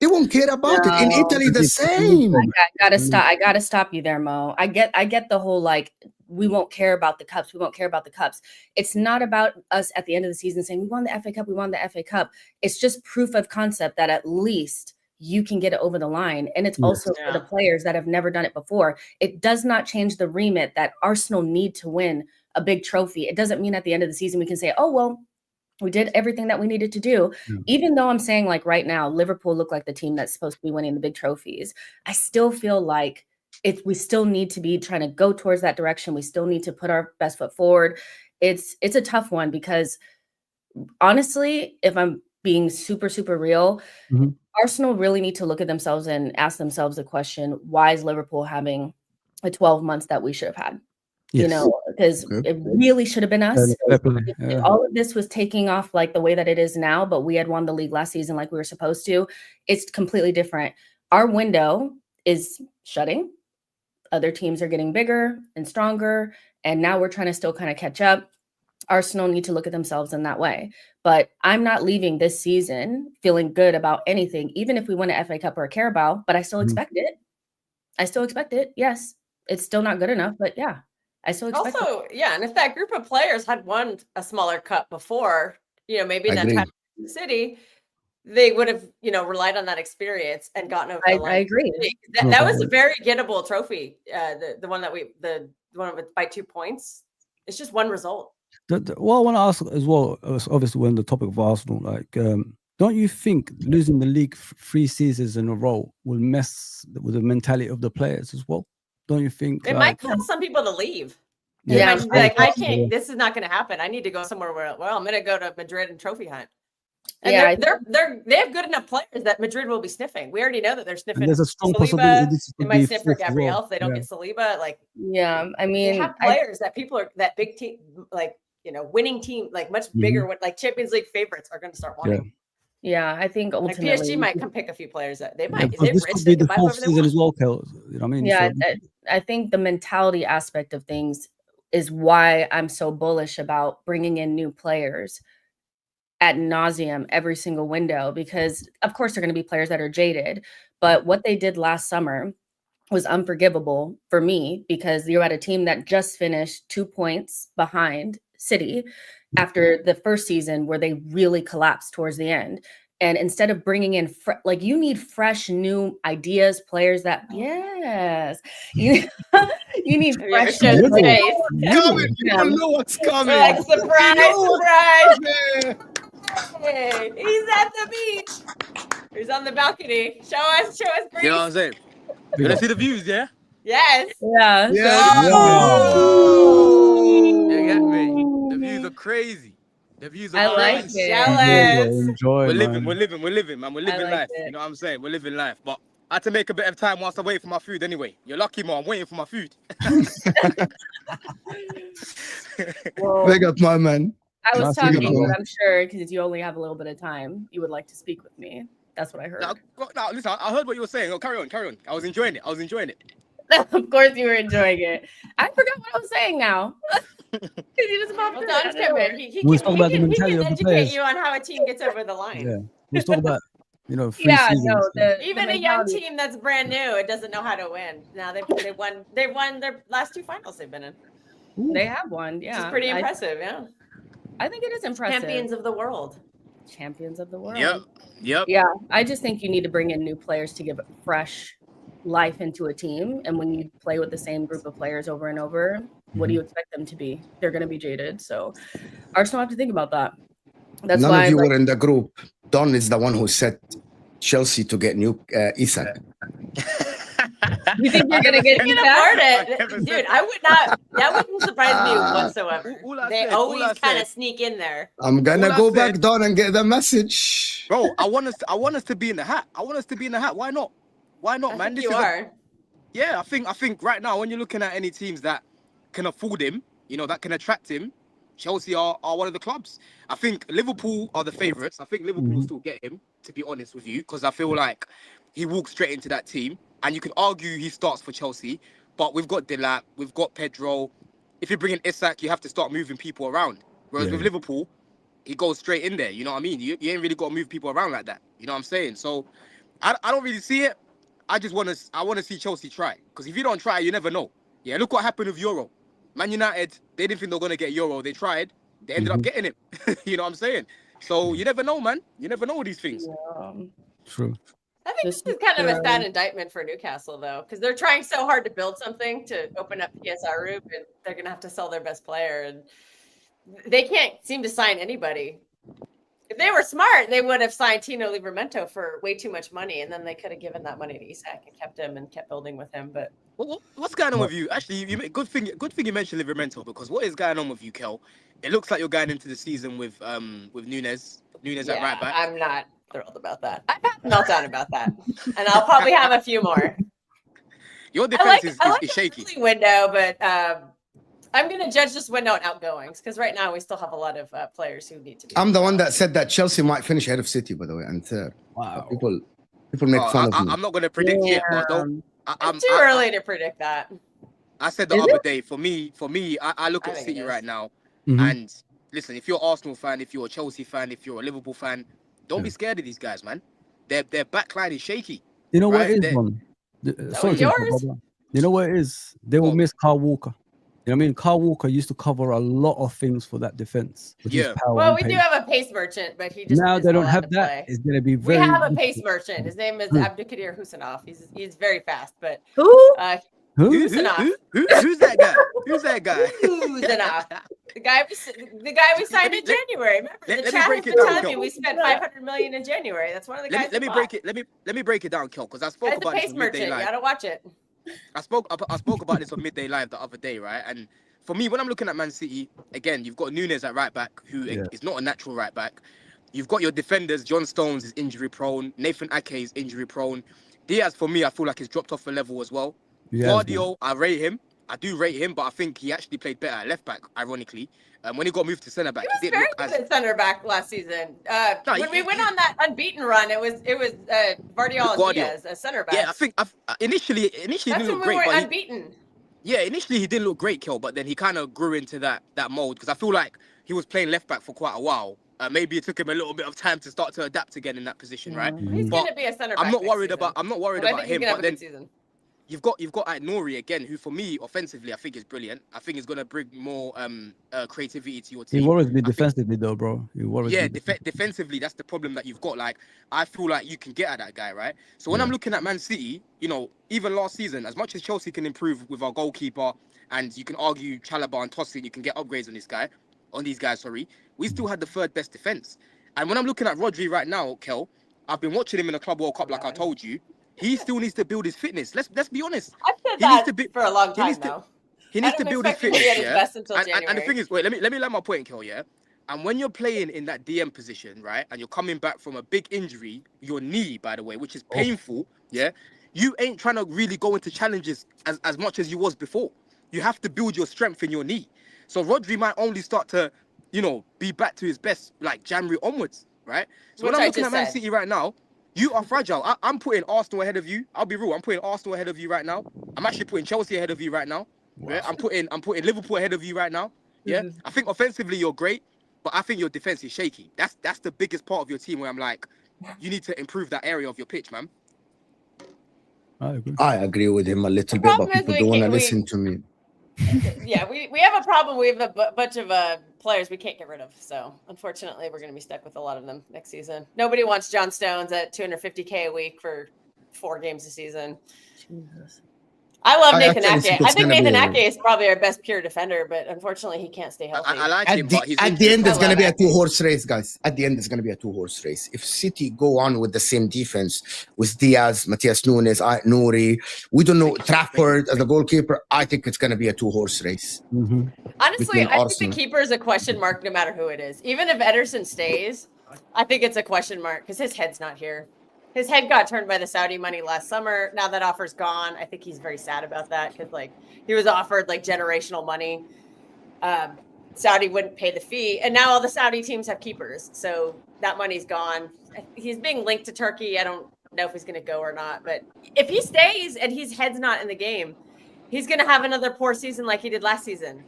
They won't care about it. In Italy, the same.
I gotta stop you there, Mo. I get the whole like, we won't care about the cups. We won't care about the cups. It's not about us at the end of the season saying we won the FA Cup. We won the FA Cup. It's just proof of concept that at least you can get it over the line. And it's also for the players that have never done it before. It does not change the remit that Arsenal need to win a big trophy. It doesn't mean at the end of the season we can say, oh, well, we did everything that we needed to do. Even though I'm saying like right now, Liverpool look like the team that's supposed to be winning the big trophies. I still feel like we still need to be trying to go towards that direction. We still need to put our best foot forward. It's a tough one because honestly, if I'm being super, super real, Arsenal really need to look at themselves and ask themselves the question, why is Liverpool having a 12 months that we should have had? Yes. You know, because it really should have been us. If all of this was taking off like the way that it is now, but we had won the league last season like we were supposed to, it's completely different. Our window is shutting. Other teams are getting bigger and stronger. And now we're trying to still kind of catch up. Arsenal need to look at themselves in that way. But I'm not leaving this season feeling good about anything, even if we win an FA Cup or a Carabao, but I still expect it. I still expect it. Yes, it's still not good enough, but yeah. I still expect
also, and if that group of players had won a smaller cup before, maybe in that time in the city, they would have, relied on that experience and gotten over the line.
I agree.
That was a very gettable trophy. The one that the one with by 2 points. It's just one result.
What I want to ask as well, obviously, we're on the topic of Arsenal. Like, don't you think losing the league 3 seasons in a row will mess with the mentality of the players as well? Don't you think
it might cause some people to leave? Yeah, like I can't. This is not going to happen. I need to go somewhere where I'm going to go to Madrid and trophy hunt. And they have good enough players that Madrid will be sniffing. We already know that they're sniffing.
And there's a strong
Saliba.
possibility
they might sniff for Gabriel if they don't get Saliba. Like,
I mean,
they have players that people are that big team, like winning team, like much bigger, like Champions League favorites are going to start wanting.
Yeah, I think ultimately
PSG might come pick a few players that they might.
This could be the 4th season as well, Kel. You know what I mean?
Yeah, I think the mentality aspect of things is why I'm so bullish about bringing in new players ad nauseum every single window, because of course they're going to be players that are jaded, but what they did last summer was unforgivable for me because you're at a team that just finished 2 points behind City after the first season where they really collapsed towards the end. And instead of bringing in, you need fresh, new ideas, players that, you need fresh.
Coming. People know what's coming.
Like, surprise. Hey, he's at the beach. He's on the balcony. Show us.
You know what I'm saying? We're gonna see the views, yeah?
Yes.
Yeah.
Yeah.
You get me? The views are crazy. The views are
I like
crazy.
it.
Jealous.
Enjoy,
We're
man.
living, man. We're living
like
life.
it.
You know what I'm saying? We're living life. But I had to make a bit of time whilst I wait for my food anyway. You're lucky, man. I'm waiting for my food.
Well,
Big up, my man.
I was
Nice to
talking,
meet you,
but
bro.
I'm sure because you only have a little bit of time, you would like to speak with me. That's what I heard.
Now, listen, I heard what you were saying. Oh, carry on. I was enjoying it.
Of course, you were enjoying it. I forgot what I was saying now. You just popped
Well,
in.
Don's coming. He
We'll
can,
talk
he
about the
can, he
mentality
can
of the
educate
players.
you on how a team gets over the line.
Yeah, let's talk about three
Yeah,
seasons.
no,
Even
the
a young
mentality.
team that's brand new, it doesn't know how to win. Now they've won their last 2 finals they've been in.
They have one, yeah.
Which is pretty impressive, yeah.
I think it is impressive.
Champions of the world.
Champions of the world.
Yep.
Yeah, I just think you need to bring in new players to give fresh life into a team. And when you play with the same group of players over and over, what do you expect them to be? They're going to be jaded. So Arsenal have to think about that. That's
None
why
of you were in the group. Don is the one who said Chelsea to get new Isak.
You think you're going to get
You can afford it. Dude, I would not. That wouldn't surprise me whatsoever. They always kind of sneak in there.
I'm going to go back, Don, and get the message.
Bro, I want us to be in the hat. Why not? Man?
You are.
Yeah, I think right now when you're looking at any teams that can afford him, that can attract him, Chelsea are one of the clubs. I think Liverpool are the favourites. I think Liverpool will still get him, to be honest with you, because I feel like he walks straight into that team. And you can argue he starts for Chelsea, but we've got Delap, we've got Pedro. If you bring in Isak, you have to start moving people around. Whereas with Liverpool, he goes straight in there. You know what I mean? You ain't really got to move people around like that. You know what I'm saying? So I don't really see it. I want to see Chelsea try. Because if you don't try, you never know. Yeah, look what happened with Euro. Man United, they didn't think they were going to get Euro. They tried. They ended up getting it. You know what I'm saying? So you never know, man. You never know these things.
Yeah.
True.
I think this is kind of a sad indictment for Newcastle, though, because they're trying so hard to build something to open up PSR Group, and they're going to have to sell their best player, and they can't seem to sign anybody. If they were smart, they would have signed Tino Livramento for way too much money, and then they could have given that money to Isak and kept him and kept building with him. But
what's going on with you? Actually, good thing you mentioned Livramento, because what is going on with you, Kel? It looks like you're going into the season with Nunes at right back.
I'm not thrilled about that. I've had a meltdown about that, and I'll probably have a few more.
Your defense is shaky.
Window, but I'm going to judge this window on outgoings, because right now we still have a lot of players who need to be.
I'm the one that said that Chelsea might finish ahead of City, by the way, and third.
Wow.
People make fun of me.
I'm not going to predict it, but
it's too early to predict that.
I said the other day, for me, I look at City right now, and listen, if you're an Arsenal fan, if you're a Chelsea fan, if you're a Liverpool fan, don't be scared of these guys, man. Their backline is shaky.
You know what it is, man? You know what it is? They will miss Kyle Walker. You know what I mean? Kyle Walker used to cover a lot of things for that defense.
Well, we do have a pace merchant, but he just
now they don't have that. It's going to be very.
We have a pace merchant. His name is Abdulkadir Husanov. He's very fast, but
who?
Who's that guy? Who's that guy?
Husanov. The guy we signed in January. Remember, the chat has been telling me we spent $500 million in January. That's one of the guys.
Let me break it down, Kel, because I spoke about
this on Midday Live. You gotta watch it.
I spoke about this on Midday Live the other day, right? And for me, when I'm looking at Man City, again, you've got Nunes at right back, who is not a natural right back. You've got your defenders. John Stones is injury prone. Nathan Ake is injury prone. Diaz, for me, I feel like he's dropped off a level as well. Guardiola, I rate him. I do rate him, but I think he actually played better at left back, ironically. When he got moved to centre back,
he was very good at centre back last season. When we went on that unbeaten run, it was Guardiola Diaz as centre back.
Yeah, I think initially he didn't look great.
That's when we were unbeaten.
Initially he didn't look great, Kel, but then he kind of grew into that mold, because I feel like he was playing left back for quite a while. Maybe it took him a little bit of time to start to adapt again in that position, right?
He's going to be a centre back.
I'm not worried about him, but then
season.
You've got Nouri again, who for me offensively I think is brilliant. I think he's gonna bring more creativity to your team.
He worries me defensively though, bro.
Defensively, that's the problem that you've got. Like, I feel like you can get at that guy, right? So when I'm looking at Man City, even last season, as much as Chelsea can improve with our goalkeeper, and you can argue Chalobah and Tosin, you can get upgrades on these guys. We still had the third best defense. And when I'm looking at Rodri right now, Kel, I've been watching him in the Club World Cup, like I told you. he still needs to build his fitness. Let's be honest.
I've said
He needs
that
to
for a long time now.
He needs to build his fitness.
At his best until
and
January.
the thing is, wait, let me let my point, Kel. Yeah. And when you're playing in that DM position, right, and you're coming back from a big injury, your knee, by the way, which is painful, yeah, you ain't trying to really go into challenges as much as you was before. You have to build your strength in your knee. So Rodri might only start to, be back to his best like January onwards, right? So when I'm looking at Man City right now, you are fragile. I'm putting Arsenal ahead of you. I'll be real. I'm putting Arsenal ahead of you right now. I'm actually putting Chelsea ahead of you right now. Wow. Yeah? I'm putting Liverpool ahead of you right now. Yeah, I think offensively you're great. But I think your defense is shaky. That's the biggest part of your team where I'm like, you need to improve that area of your pitch, man.
I agree with him a little bit, but people don't want to listen to me.
Yeah, we have a problem. We have a bunch of players we can't get rid of. So unfortunately, we're going to be stuck with a lot of them next season. Nobody wants John Stones at $250K a week for 4 games a season. Jesus. I love Nathan Ake. I think Nathan Ake is probably our best pure defender, but unfortunately, he can't stay healthy.
I like him, but
at the end, it's going to be a 2-horse race, guys. At the end, it's going to be a 2-horse race. If City go on with the same defense with Diaz, Matthias Nunes, Nouri, we don't know, Trafford as the goalkeeper, I think it's going to be a 2-horse race.
Mm-hmm. Honestly, I think the keeper is a question mark no matter who it is. Even if Ederson stays, I think it's a question mark because his head's not here. His head got turned by the Saudi money last summer. Now that offer's gone. I think he's very sad about that because, he was offered, generational money. Saudi wouldn't pay the fee. And now all the Saudi teams have keepers. So that money's gone. He's being linked to Turkey. I don't know if he's going to go or not. But if he stays and his head's not in the game, he's going to have another poor season like he did last season.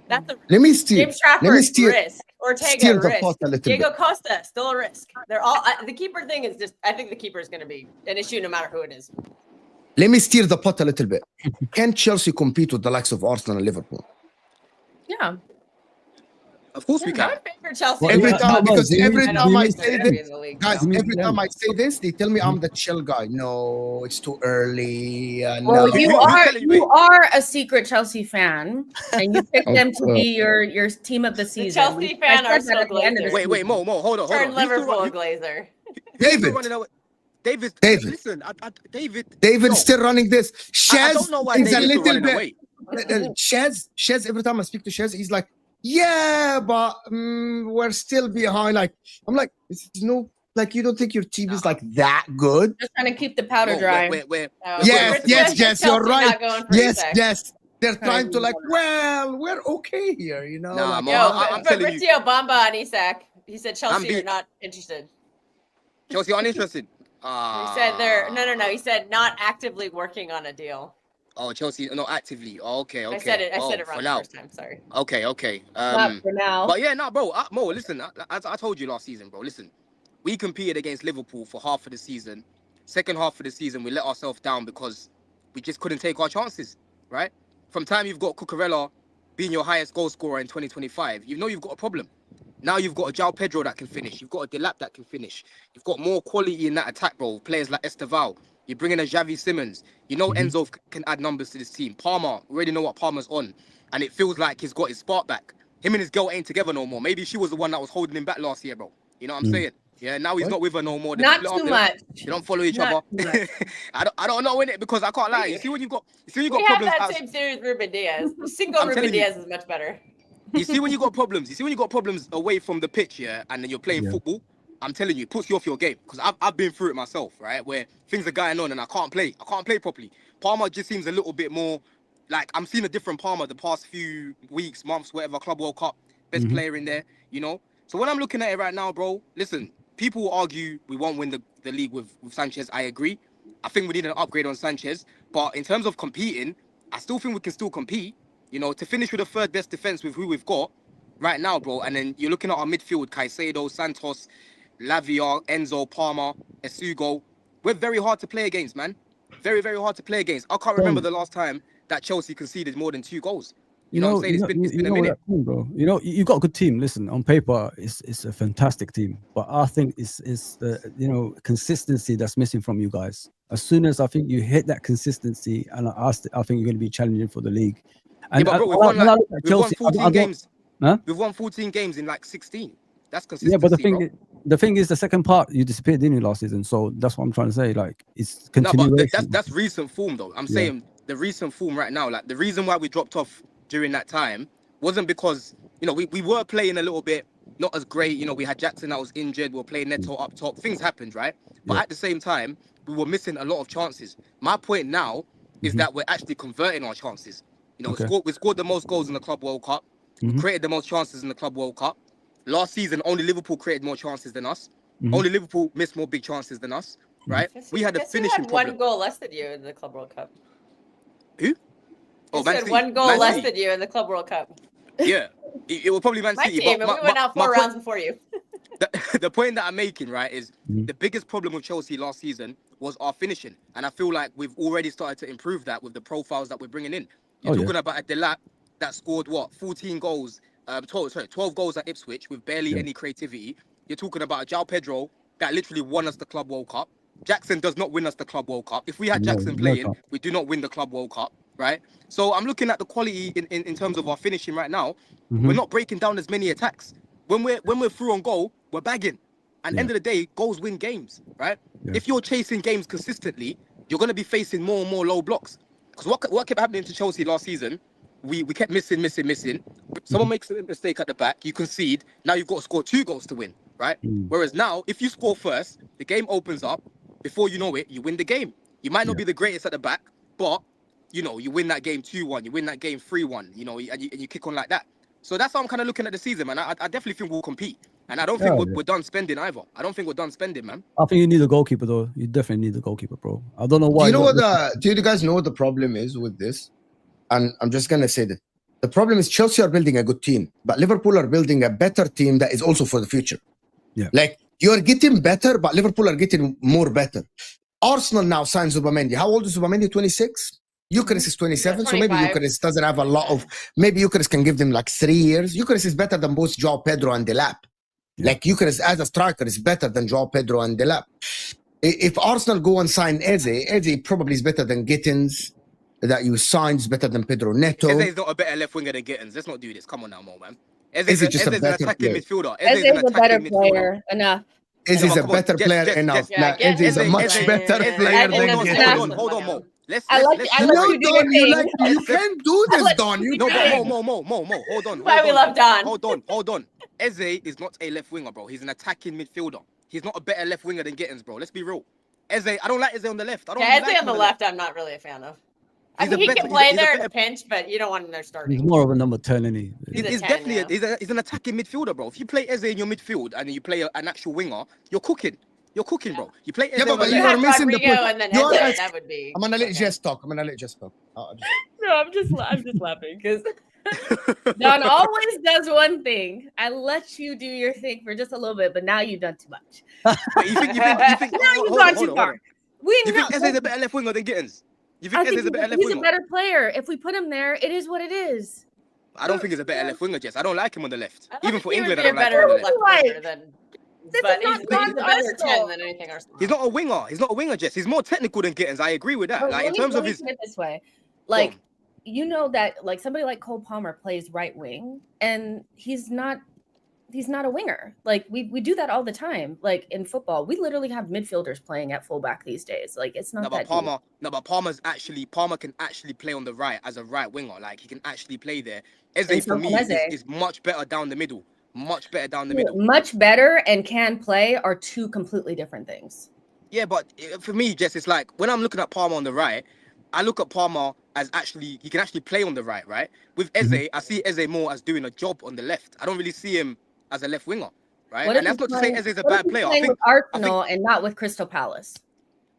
That's a James Trafford risk. Ortega risk. Diego Costa still a risk. They're all the keeper thing is just. I think the keeper is going to be an issue no matter who it is.
Let me steer the pot a little bit. Can Chelsea compete with the likes of Arsenal and Liverpool?
Yeah.
Of course we can.
My favorite Chelsea.
Every time I say this, guys, every time I say this, they tell me I'm the chill guy. No, it's too early.
Well, you are a secret Chelsea fan, and you picked them to be your team of the season.
The Chelsea fan are still Glazer.
Wait, Mo, hold on.
Turn Liverpool Glazer.
David, listen,
David's still running this.
I don't know why
is a
David's
little bit.
Away.
Shez, every time I speak to Shez, he's like, yeah, but we're still behind. I'm like, no, you don't think your team is that good?
Just trying to keep the powder dry.
Yes, Jess, you're right. Yes. They're trying to we're okay here,
I'm
Fabrizio Bamba and Isak. He said Chelsea are not interested.
Chelsea aren't interested.
He said they're no. He said not actively working on a deal.
Oh, Chelsea, no, actively. Oh, okay.
I said it wrong the first time. Sorry.
Okay.
Not for now.
But yeah, bro. Mo, listen. As I told you last season, bro. Listen, we competed against Liverpool for half of the season. Second half of the season, we let ourselves down because we just couldn't take our chances, right? From time you've got Cucurella being your highest goal scorer in 2025, you've got a problem. Now you've got a João Pedro that can finish. You've got a Delap that can finish. You've got more quality in that attack, bro. Players like Esteval. You bring in a Xavi Simons. Enzo can add numbers to this team. Palmer, we already know what Palmer's on. And it feels like he's got his spark back. Him and his girl ain't together no more. Maybe she was the one that was holding him back last year, bro. You know what I'm saying? Yeah, now he's not with her no more.
Not too much.
They don't follow each other. I don't know in it because I can't lie. You see when you've got problems.
We have that same series with Ruben Diaz. Single Ruben Diaz is much better.
You see when you got problems away from the pitch, and then you're playing football. I'm telling you, it puts you off your game because I've been through it myself, right? Where things are going on and I can't play properly. Palmer just seems a little bit more I'm seeing a different Palmer the past few weeks, months, whatever. Club World Cup, best player in there, So when I'm looking at it right now, bro, listen, people will argue we won't win the league with Sanchez. I agree. I think we need an upgrade on Sanchez. But in terms of competing, I still think we can still compete. To finish with the third best defense with who we've got right now, bro. And then you're looking at our midfield, Caicedo, Santos, Lavia, Enzo, Palmer, Esugo. We're very hard to play against, man. Very, very hard to play against. I can't remember the last time that Chelsea conceded more than 2 goals. You know what I'm saying? It's been a minute.
Bro. You've got a good team. Listen, on paper, it's a fantastic team. But I think it's the consistency that's missing from you guys. As soon as I think you hit that consistency, and I think you're going to be challenging for the league. And
bro, we've won 14 games. Huh? We've won 14 games in 16. That's consistency.
Yeah, but the thing, the thing is, the second part you disappeared, didn't you, last season? So that's what I'm trying to say. Like, it's continuation.
No, but that's recent form though. I'm saying the recent form right now. Like the reason why we dropped off during that time wasn't because we were playing a little bit not as great. We had Jackson that was injured. We were playing Neto up top. Things happened, right? But at the same time, we were missing a lot of chances. My point now is that we're actually converting our chances. We scored the most goals in the Club World Cup. We created the most chances in the Club World Cup. Last season, only Liverpool created more chances than us. Only Liverpool missed more big chances than us, right? We had a finishing problem.
One goal less than you in the Club World Cup.
Who?
Oh, Man City. One goal less than you in the Club World Cup.
Yeah, it was probably Man City.
My team, and we went out 4 rounds before you.
The point that I'm making, right, is the biggest problem with Chelsea last season was our finishing. And I feel like we've already started to improve that with the profiles that we're bringing in. You're talking about a Delap that scored, 14 goals, 12 goals at Ipswich with barely any creativity. You're talking about a João Pedro that literally won us the Club World Cup. Jackson does not win us the Club World Cup. If we had Jackson playing, we do not win the Club World Cup, right? So I'm looking at the quality in terms of our finishing right now. We're not breaking down as many attacks. When we're through on goal, we're bagging. And end of the day, goals win games, right? If you're chasing games consistently, you're going to be facing more and more low blocks. Because what kept happening to Chelsea last season, we kept missing. Someone makes a mistake at the back, you concede. Now you've got to score 2 goals to win, right? Whereas now, if you score first, the game opens up. Before you know it, you win the game. You might not be the greatest at the back, but you win that game 2-1. You win that game 3-1. And you kick on like that. So that's how I'm kind of looking at the season, man. I definitely think we'll compete. And I don't think we're done spending either. I don't think we're done spending, man.
I think you need a goalkeeper, though. You definitely need a goalkeeper, bro. I don't know why.
Do you guys know what the problem is with this? And I'm just going to say that. The problem is Chelsea are building a good team, but Liverpool are building a better team that is also for the future.
Yeah.
Like, you're getting better, but Liverpool are getting more better. Arsenal now signs Zubimendi. How old is Zubimendi? 26? Gyökeres is 27, so maybe Gyökeres doesn't have a lot of... Maybe Gyökeres can give them like 3 years. Gyökeres is better than both João Pedro and Delap. Yeah. Like, Gyökeres as a striker is better than João Pedro and Delap. If Arsenal go and sign Eze probably is better than Gittens. That you signed is better than Pedro Neto.
Eze is not a better left winger than Gittens. Let's not do this. Come on now, Mo, man.
Eze is just
an attacking midfielder.
Eze is a better player. Enough.
Eze is a better player enough. Eze is a much better player than Gittens.
Hold on, Mo.
You can't do this, Don.
Mo. Hold on.
Why we love Don?
Hold on. Eze is not a left winger, bro. He's an attacking midfielder. He's not a better left winger than Gittens, bro. Let's be real. Eze, I don't like Eze on the left.
Eze on the left, I'm not really a fan of. I think he can play there at a pinch, but you don't want him there starting.
He's more of a number 10, isn't he?
He's definitely he's an attacking midfielder, bro. If you play Eze in your midfield and you play an actual winger, you're cooking. You're cooking, bro. You play Eze,
but you are missing the point.
And then Eze, that would be.
I'm gonna let Jess talk.
No, I'm just laughing because Don always does one thing. I let you do your thing for just a little bit, but now you've done too much.
You think
now you've gone too far.
You think Eze is a better left winger than Gittens? You think Eze is a better left winger?
He's a better player. If we put him there, it is what it is.
I don't think he's a better left winger, Jess. I don't like him on the left. Even for England, I don't like him on the left.
But he's a better 10 than anything else.
He's not a winger, Jess. He's more technical than Gittens. I agree with that.
But
like in terms of his
this way, like that, like somebody like Cole Palmer plays right wing, and he's not a winger. Like we do that all the time. Like in football, we literally have midfielders playing at fullback these days. Like it's not that.
But Palmer can actually play on the right as a right winger. Like he can actually play there. Eze for me is much better down the middle. Much better down the middle.
Much better and can play are two completely different things.
Yeah, but for me, Jess, it's like when I'm looking at Palmer on the right, I look at Palmer as he can actually play on the right, right? With Eze, I see Eze more as doing a job on the left. I don't really see him as a left winger, right? And that's not to say Eze is a bad player.
I think with Arsenal and not with Crystal Palace.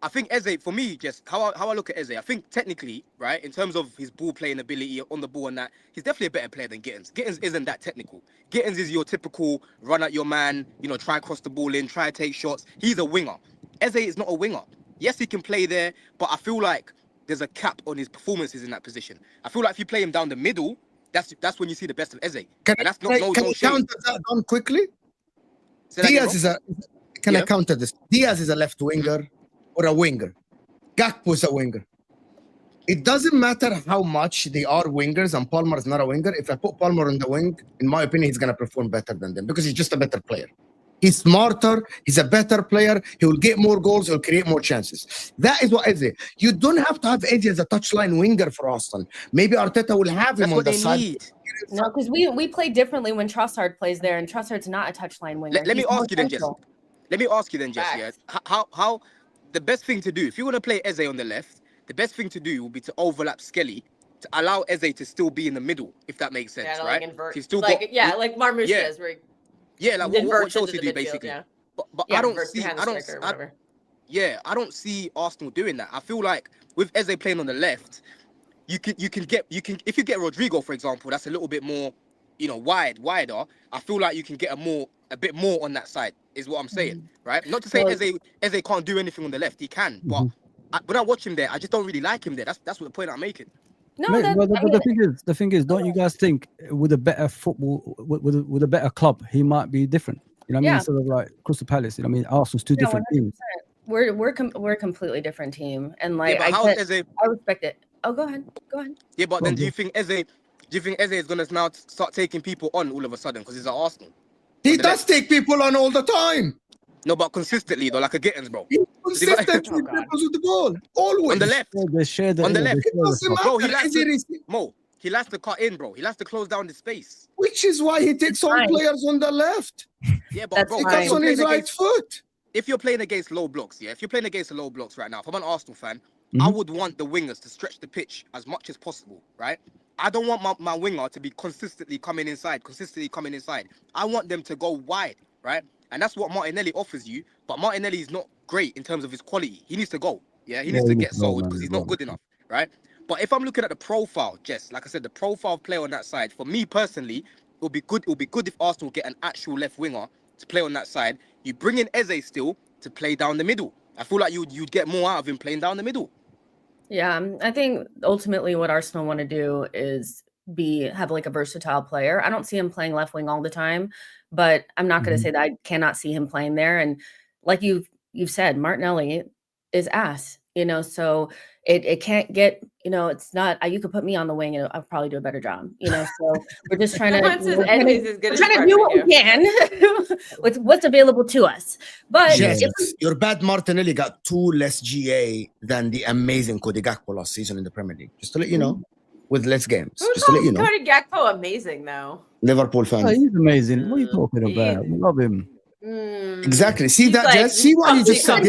I think Eze, for me, just how I look at Eze, I think technically, right, in terms of his ball playing ability on the ball and that, he's definitely a better player than Gittens. Gittens isn't that technical. Gittens is your typical run at your man, try cross the ball in, try to take shots. He's a winger. Eze is not a winger. Yes, he can play there, but I feel like there's a cap on his performances in that position. I feel like if you play him down the middle, that's when you see the best of Eze.
Can I counter that on quickly? Can I counter this? Diaz is a left winger. Or a winger. Gakpo is a winger. It doesn't matter how much they are wingers and Palmer is not a winger. If I put Palmer on the wing, in my opinion, he's going to perform better than them because he's just a better player. He's smarter. He's a better player. He will get more goals. He'll create more chances. That is what Eze. You don't have to have Eze as a touchline winger for Arsenal. Maybe Arteta will have him
That's
on
what
the
they
side.
need.
No, because we play differently when Trossard plays there, and Trossard's not a touchline winger.
Let me
He's more
ask you then, Jess.
central.
Let me ask you then, Jess. Yeah, how the best thing to do if you want to play Eze on the left, the best thing to do will be to overlap Skelly to allow Eze to still be in the middle, if that makes sense, right?
Like invert,
He's still
like
got,
like Marmoush does, where
like what Chelsea do basically.
Yeah.
But I don't see, I don't see Arsenal doing that. I feel like with Eze playing on the left, you can if you get Rodrigo, for example, that's a little bit more, wider. I feel like you can get a bit more on that side, is what I'm saying, right? Not to say Eze can't do anything on the left, he can, but when I watch him there, I just don't really like him there. That's what the point I'm making.
No,
Mate, the thing is, don't you guys think with a better football, with a better club, he might be different? You know what I mean? Sort of like Crystal Palace. You know what I mean? Arsenal's two different teams.
We're a completely different team, and like
I
respect it. Oh, go ahead.
Yeah, but then do you think Eze is gonna now start taking people on all of a sudden because he's at Arsenal?
He does take people on all the time.
No, but consistently though, like a Gittens, bro.
He consistently dribbles with the ball, always
on the left.
They share the,
on the left,
bro.
He likes to cut in, bro. He likes to close down the space,
which is why he takes all players on the left.
Yeah, but bro,
he comes on his right foot.
If you're playing against low blocks, if you're playing against the low blocks right now, if I'm an Arsenal fan, I would want the wingers to stretch the pitch as much as possible, right? I don't want my winger to be consistently coming inside. I want them to go wide, right? And that's what Martinelli offers you. But Martinelli is not great in terms of his quality. He needs to go. Yeah, he needs to get sold because he's not good enough, right? But if I'm looking at the profile, Jess, like I said, the profile player on that side, for me personally, it would be good if Arsenal get an actual left winger to play on that side. You bring in Eze still to play down the middle. I feel like you'd get more out of him playing down the middle.
Yeah, I think ultimately what Arsenal want to do is have like a versatile player. I don't see him playing left wing all the time, but I'm not going to say that I cannot see him playing there. And like you've said, Martinelli is ass, so it can't get, it's not, you could put me on the wing and I'll probably do a better job, so we're just trying to, do what we can with what's available to us. But
yes, your bad Martinelli got 2 less GA than the amazing Cody Gakpo last season in the Premier League, just to let you know, with less games. Just to let you know.
Cody Gakpo amazing though.
Liverpool fan.
Oh, he's amazing. What are you talking about? We love him.
Exactly. See that, Jess? See what you just said?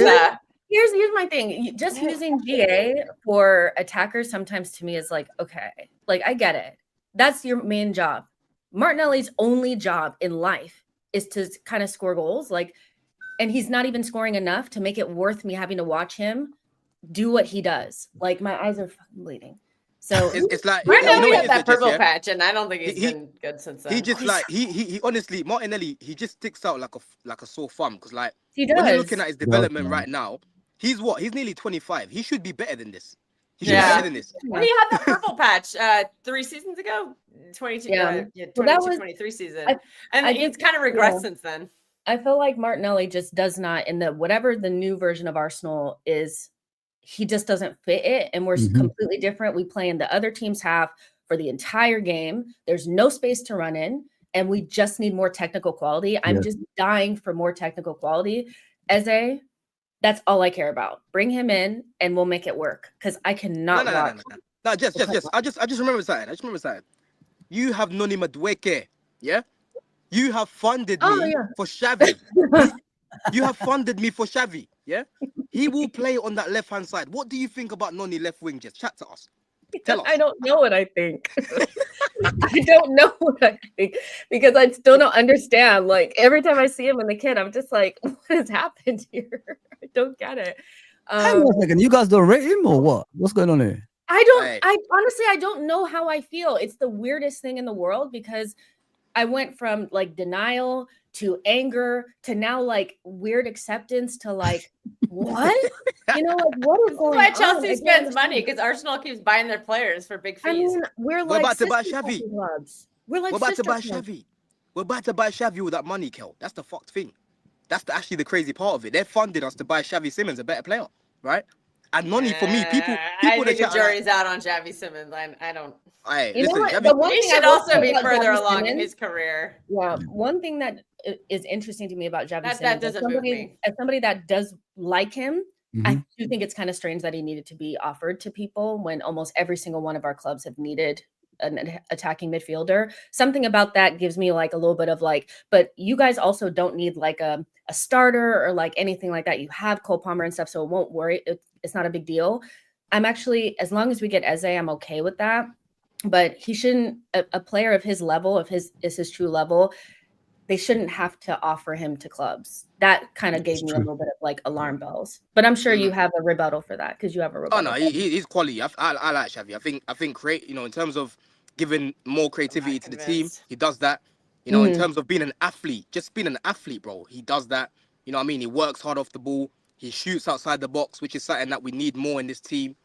Here's my thing. Just using GA for attackers sometimes to me is like, okay, like I get it. That's your main job. Martinelli's only job in life is to kind of score goals. And he's not even scoring enough to make it worth me having to watch him do what he does. Like my eyes are fucking bleeding. So
it's like
Martinelli had that purple patch, and I don't think he's been good since then.
He just he honestly, Martinelli, he just sticks out like a sore thumb because
he does.
When you're looking at his development right now, he's nearly 25. He should be better than this. He should be better than this.
When he had that purple patch 3 seasons ago, 23 season, and he's kind of regressed since then.
I feel like Martinelli just does not, in whatever the new version of Arsenal is, he just doesn't fit it, and we're completely different. We play in the other team's half for the entire game. There's no space to run in, and we just need more technical quality. I'm just dying for more technical quality. Eze, that's all I care about. Bring him in, and we'll make it work. Because I cannot watch.
No, just. I just remember something. You have Noni Madueke, yeah? You have funded me for Xavi. You have funded me for Xavi, yeah? He will play on that left-hand side. What do you think about Noni left wing? Just chat to us. Tell us.
I don't know what I think. I don't know what I think because I still don't understand. Like every time I see him in the kid, I'm just like, what has happened here? I don't get it.
Hang on a second. You guys don't rate him or what? What's going on here?
I honestly, I don't know how I feel. It's the weirdest thing in the world because I went from like denial to anger to now like weird acceptance to like what? What is going on?
Why Chelsea spends money because Arsenal keeps buying their players for big fees.
I mean, we're
about to buy Xavi.
We're
about to buy Xavi. We're about to buy Xavi with that money, Kel. That's the fucked thing. That's actually the crazy part of it. They're funding us to buy Xavi Simons, a better player, right? And Noni, for me, people
I think the jury's out on Xavi Simons. I don't.
He
should also be further along in his career.
Yeah, one thing that is interesting to me about Xavi Simons,
that doesn't move me.
As somebody that does like him,
Mm-hmm.
I do think it's kind of strange that he needed to be offered to people when almost every single one of our clubs have needed an attacking midfielder. Something about that gives me like a little bit of like, but you guys also don't need like a starter or like anything like that. You have Cole Palmer and stuff, so it won't worry. It's not a big deal. I'm actually, as long as we get Eze, I'm okay with that. But he shouldn't, a player of his level, if his true level, they shouldn't have to offer him to clubs. That kind of gave me a little bit of like alarm bells. But I'm sure you have a rebuttal for that because you have a rebuttal.
Oh no, he's quality. I like Xavi. I think in terms of giving more creativity to the team, he does that. In terms of being an athlete, just being an athlete, bro, he does that. You know what I mean? He works hard off the ball. He shoots outside the box, which is something that we need more in this team.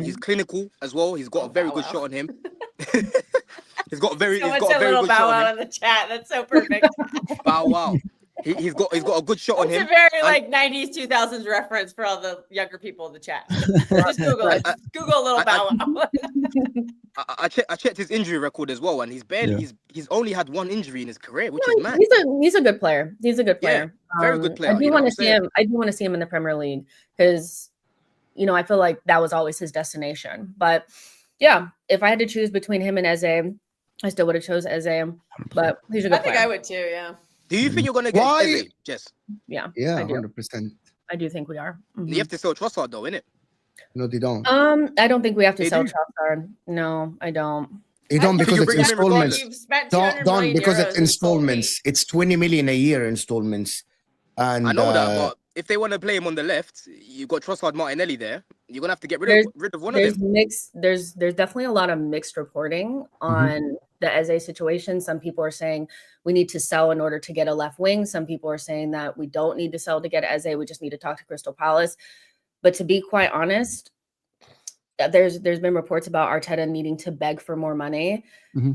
He's clinical as well. He's got a very good shot on him. He's got a very good shot on him.
In the chat. That's so perfect.
Bow wow. He's got a good shot on him.
It's a very like 90s, 2000s reference for all the younger people in the chat. Just Google it. Google a little Bow Wow.
I checked his injury record as well, and he's only had one injury in his career, which is mad.
He's a good player. He's a good player.
Yeah, very good player.
I do want to see him. I do want to see him in the Premier League because, I feel like that was always his destination. But yeah, if I had to choose between him and Eze, I still would have chose Eze. But he's a good player.
I think I would too. Yeah.
Do you think you're going to get Eze, Jess?
Yeah.
Yeah,
I do.
100%.
I do think we are. Mm-hmm.
You have to sell Trossard though, innit?
No, they don't.
I don't think we have to sell Trossard. No, I don't.
You don't because it's installments. Don't because it's installments. It's 20 million a year installments. And
I know that, but if they want to play him on the left, you've got Trossard, Martinelli there. You're gonna have to get rid of one of them.
There's definitely a lot of mixed reporting on the Eze situation. Some people are saying we need to sell in order to get a left wing. Some people are saying that we don't need to sell to get Eze. We just need to talk to Crystal Palace. But to be quite honest, there's been reports about Arteta needing to beg for more money. Mm-hmm.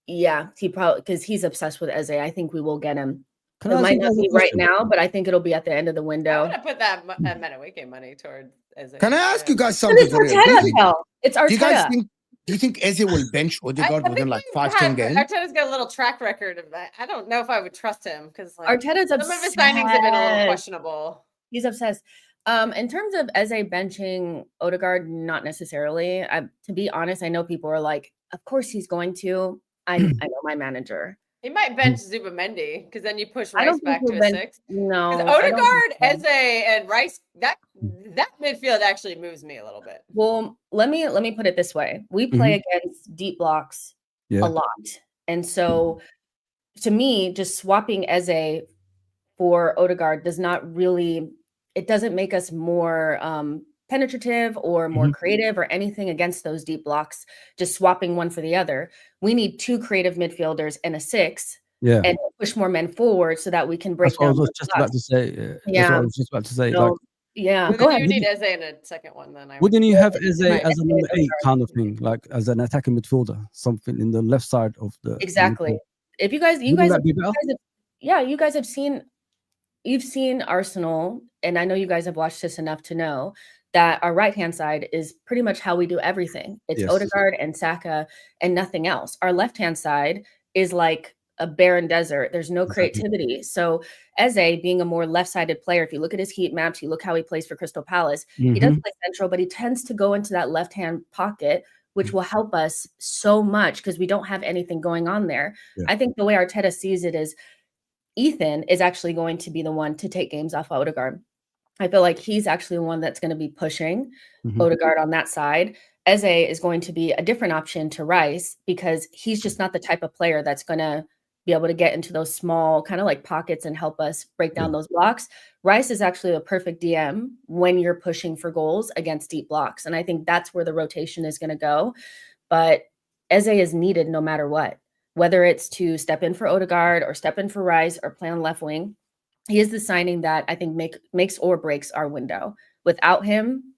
Yeah, he probably because he's obsessed with Eze. I think we will get him. It might not be right now, but I think it'll be at the end of the window.
I want to put that Madueke money toward Eze.
Can I ask you guys something?
It's Arteta. It's Arteta.
Do you think Eze will bench Odegaard within like 5-10 games?
Arteta's got a little track record of that. I don't know if I would trust him because
Arteta's
some of his signings have been a little questionable.
He's obsessed. In terms of Eze benching Odegaard, not necessarily. To be honest, I know people are like, of course he's going to. I know my manager.
He might bench Zubamendi because then you push Rice back to a 6.
No,
Odegaard, Eze, and Rice. That midfield actually moves me a little bit.
Well, let me put it this way: we play against deep blocks a lot, and so to me, just swapping Eze for Odegaard does not really. It doesn't make us more penetrative or more creative or anything against those deep blocks, just swapping one for the other. We need 2 creative midfielders and a 6 and push more men forward so that we can break down.
That's what I was just about to say. That's what I was just about to say.
So, go ahead.
You need Eze in a second one then.
Wouldn't you have Eze as a number 8 kind of thing, like as an attacking midfielder, something in the left side of the
exactly. If you guys have seen, you've seen Arsenal, and I know you guys have watched this enough to know that our right-hand side is pretty much how we do everything. It's Odegaard and Saka and nothing else. Our left-hand side is like a barren desert. There's no creativity. So Eze, being a more left-sided player, if you look at his heat maps, you look how he plays for Crystal Palace, he does play central, but he tends to go into that left-hand pocket, which will help us so much because we don't have anything going on there. I think the way Arteta sees it is Ethan is actually going to be the one to take games off Odegaard. I feel like he's actually the one that's going to be pushing Odegaard on that side. Eze is going to be a different option to Rice because he's just not the type of player that's going to be able to get into those small kind of like pockets and help us break down those blocks. Rice is actually a perfect DM when you're pushing for goals against deep blocks. And I think that's where the rotation is going to go. But Eze is needed no matter what, whether it's to step in for Odegaard or step in for Rice or play on left wing. He is the signing that I think makes or breaks our window. Without him,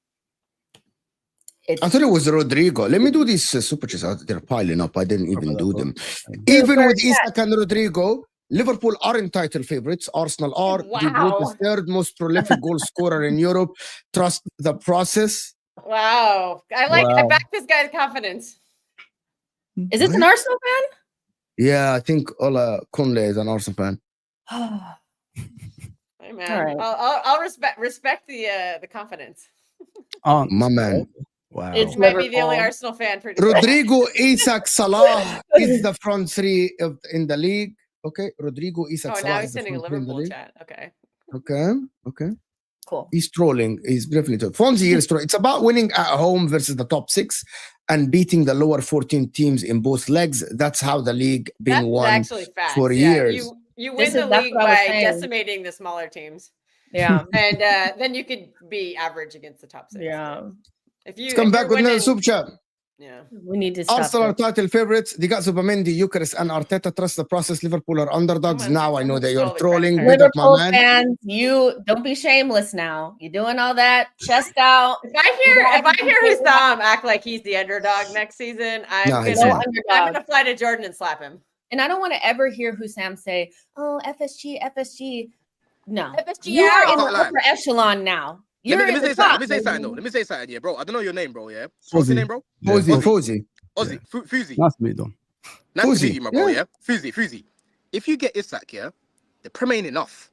I thought it was Rodrigo. Let me do these super chats. They're piling up. I didn't even do them. Even with Isak and Rodrigo, Liverpool aren't title favorites. Arsenal are.
Wow.
They brought the third most prolific goal scorer in Europe. Trust the process.
Wow. I back this guy's confidence.
Is this an Arsenal fan?
Yeah, I think Ola Conle is an Arsenal fan.
Hey man, right. I'll respect the confidence.
Oh my man!
Wow,
it might be the only Arsenal fan.
Rodrigo, Isak, Salah is the front three in the league. Okay, Rodrigo, Isak, Salah.
Oh, now he's sending a Liverpool chat. Okay.
Cool. He's trolling. He's definitely trolling. Fonzie is trolling. It's about winning at home versus the top 6 and beating the lower 14 teams in both legs. That's how the league been won for years.
You win the league by decimating the smaller teams.
Yeah.
And then you could be average against the top 6.
Yeah.
Let's come back with another super chat.
Yeah.
We need to stop.
Arsenal are title favorites. They got Zubimendi, Gyökeres, and Arteta. Trust the process. Liverpool are underdogs. Now I know that you're trolling.
Liverpool fans, you don't be shameless now. You're doing all that chest out.
If I hear Hussam act like he's the underdog next season, I'm gonna fly to Jordan and slap him.
And I don't want to ever hear Hussam say, "Oh, FSG." No,
FSG.
You are in the upper echelon now.
Let me say something though. Let me say something, yeah, bro. I don't know your name, bro. Yeah, what's your name, bro?
Fuzzy.
Fuzi.
Nice to meet you.
Nice to meet you, my bro. Yeah, Fuzi. If you get Isak, yeah, the Prem ain't enough.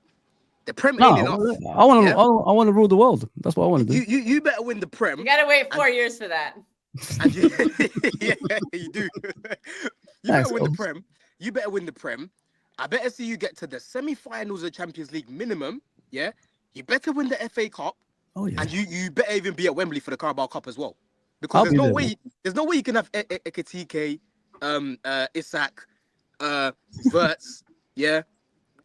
The Prem ain't enough.
I want to rule the world. That's what I want to do.
You better win the Prem.
You gotta wait 4 years for that.
And yeah, you do. You better win the Prem. You better win the Prem. I better see you get to the semi-finals of Champions League minimum. Yeah. You better win the FA Cup.
Oh, yeah.
And you better even be at Wembley for the Carabao Cup as well, because there's no way you can have Ekitike, Isak, Verts, yeah.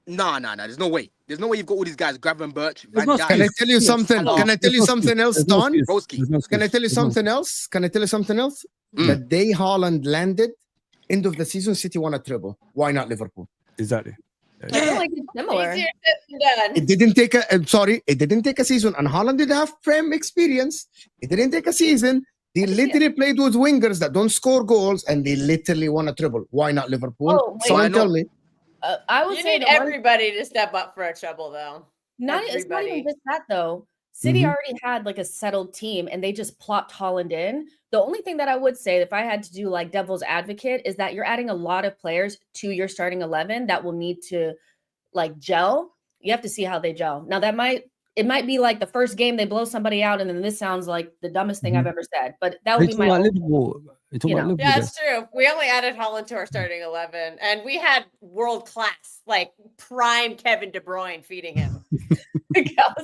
Nah. There's no way. There's no way you've got all these guys, Gravenberch, Van Dijk.
Can I tell you something? Can I tell you something else, Don? Can I tell you something else? The day Haaland landed, end of the season, City won a treble. Why not Liverpool?
Exactly.
I feel like it's similar.
It didn't take a season, and Haaland didn't have Prem experience. It didn't take a season. They literally played with wingers that don't score goals, and they literally won a treble. Why not Liverpool? Someone tell me.
I would say
need everybody to step up for a treble, though.
It's not even just that, though. City already had like a settled team, and they just plopped Haaland in. The only thing that I would say, if I had to do like devil's advocate, is that you're adding a lot of players to your starting 11 that will need to like gel. You have to see how they gel. Now it might be like the first game they blow somebody out, and then this sounds like the dumbest thing I've ever said. But that would be my
Liverpool.
Yeah, it's true. We only added Haaland to our starting 11, and we had world class, like prime Kevin De Bruyne feeding him.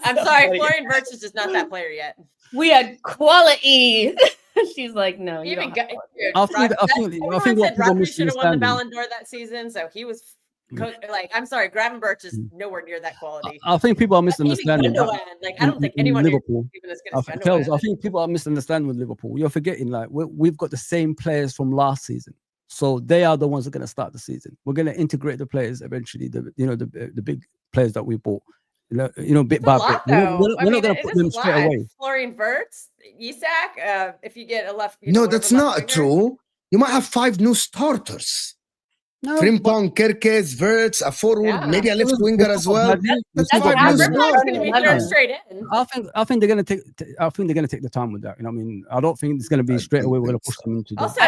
I'm sorry, Florian Wirtz is just not that player yet.
We had quality. She's like, no, you don't.
I think what
Rodri should have won the Ballon d'Or that season, so he was like, I'm sorry, Gravenberch is nowhere near that quality.
I think people are misunderstanding.
Like, I don't think anyone
Liverpool. I think people are misunderstanding with Liverpool. You're forgetting, like, we've got the same players from last season, so they are the ones that are going to start the season. We're going to integrate the players eventually. The big players that we bought. Bit by bit. We're not going to put them straight away.
Florian Wirtz, Isak, if you get a left.
No, that's not true. You might have 5 new starters. Frimpong, Gyökeres, Wirtz, a forward, maybe a left winger as well.
That's 5 new starters. Straight in.
I think they're going to take. I think they're going to take the time with that. I mean, I don't think it's going to be straight away. We're going to push them into.
Also,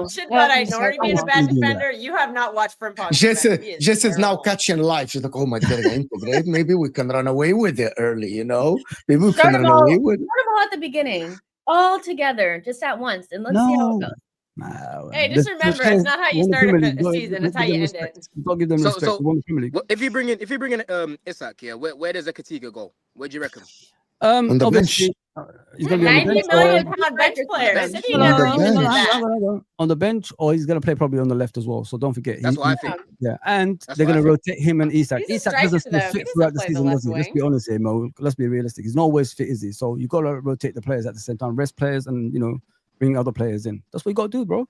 shit about Ignore being a bad defender. You have not watched Frimpong.
Jess is now catching live. She's like, oh my god, integrate. Maybe we can run away with it early. Maybe we can run away with it.
Start them all at the beginning, all together, just at once, and let's see how it goes.
Hey, just remember, it's not how you start a season; it's how you end it.
Don't give them respect.
If you bring in Isak, yeah, where does Ekitike go? Where do you reckon?
On the bench.
He's going to be
£90 million bench player.
On the bench, or he's going to play probably on the left as well. So don't forget.
That's what I think.
Yeah, and they're going to rotate him and Isak. Isak doesn't stay fit throughout the season, does he? Let's be honest here, Mo. Let's be realistic. He's not always fit, is he? So you got to rotate the players at the same time. Rest players and bring other players in. That's what you got to do, bro.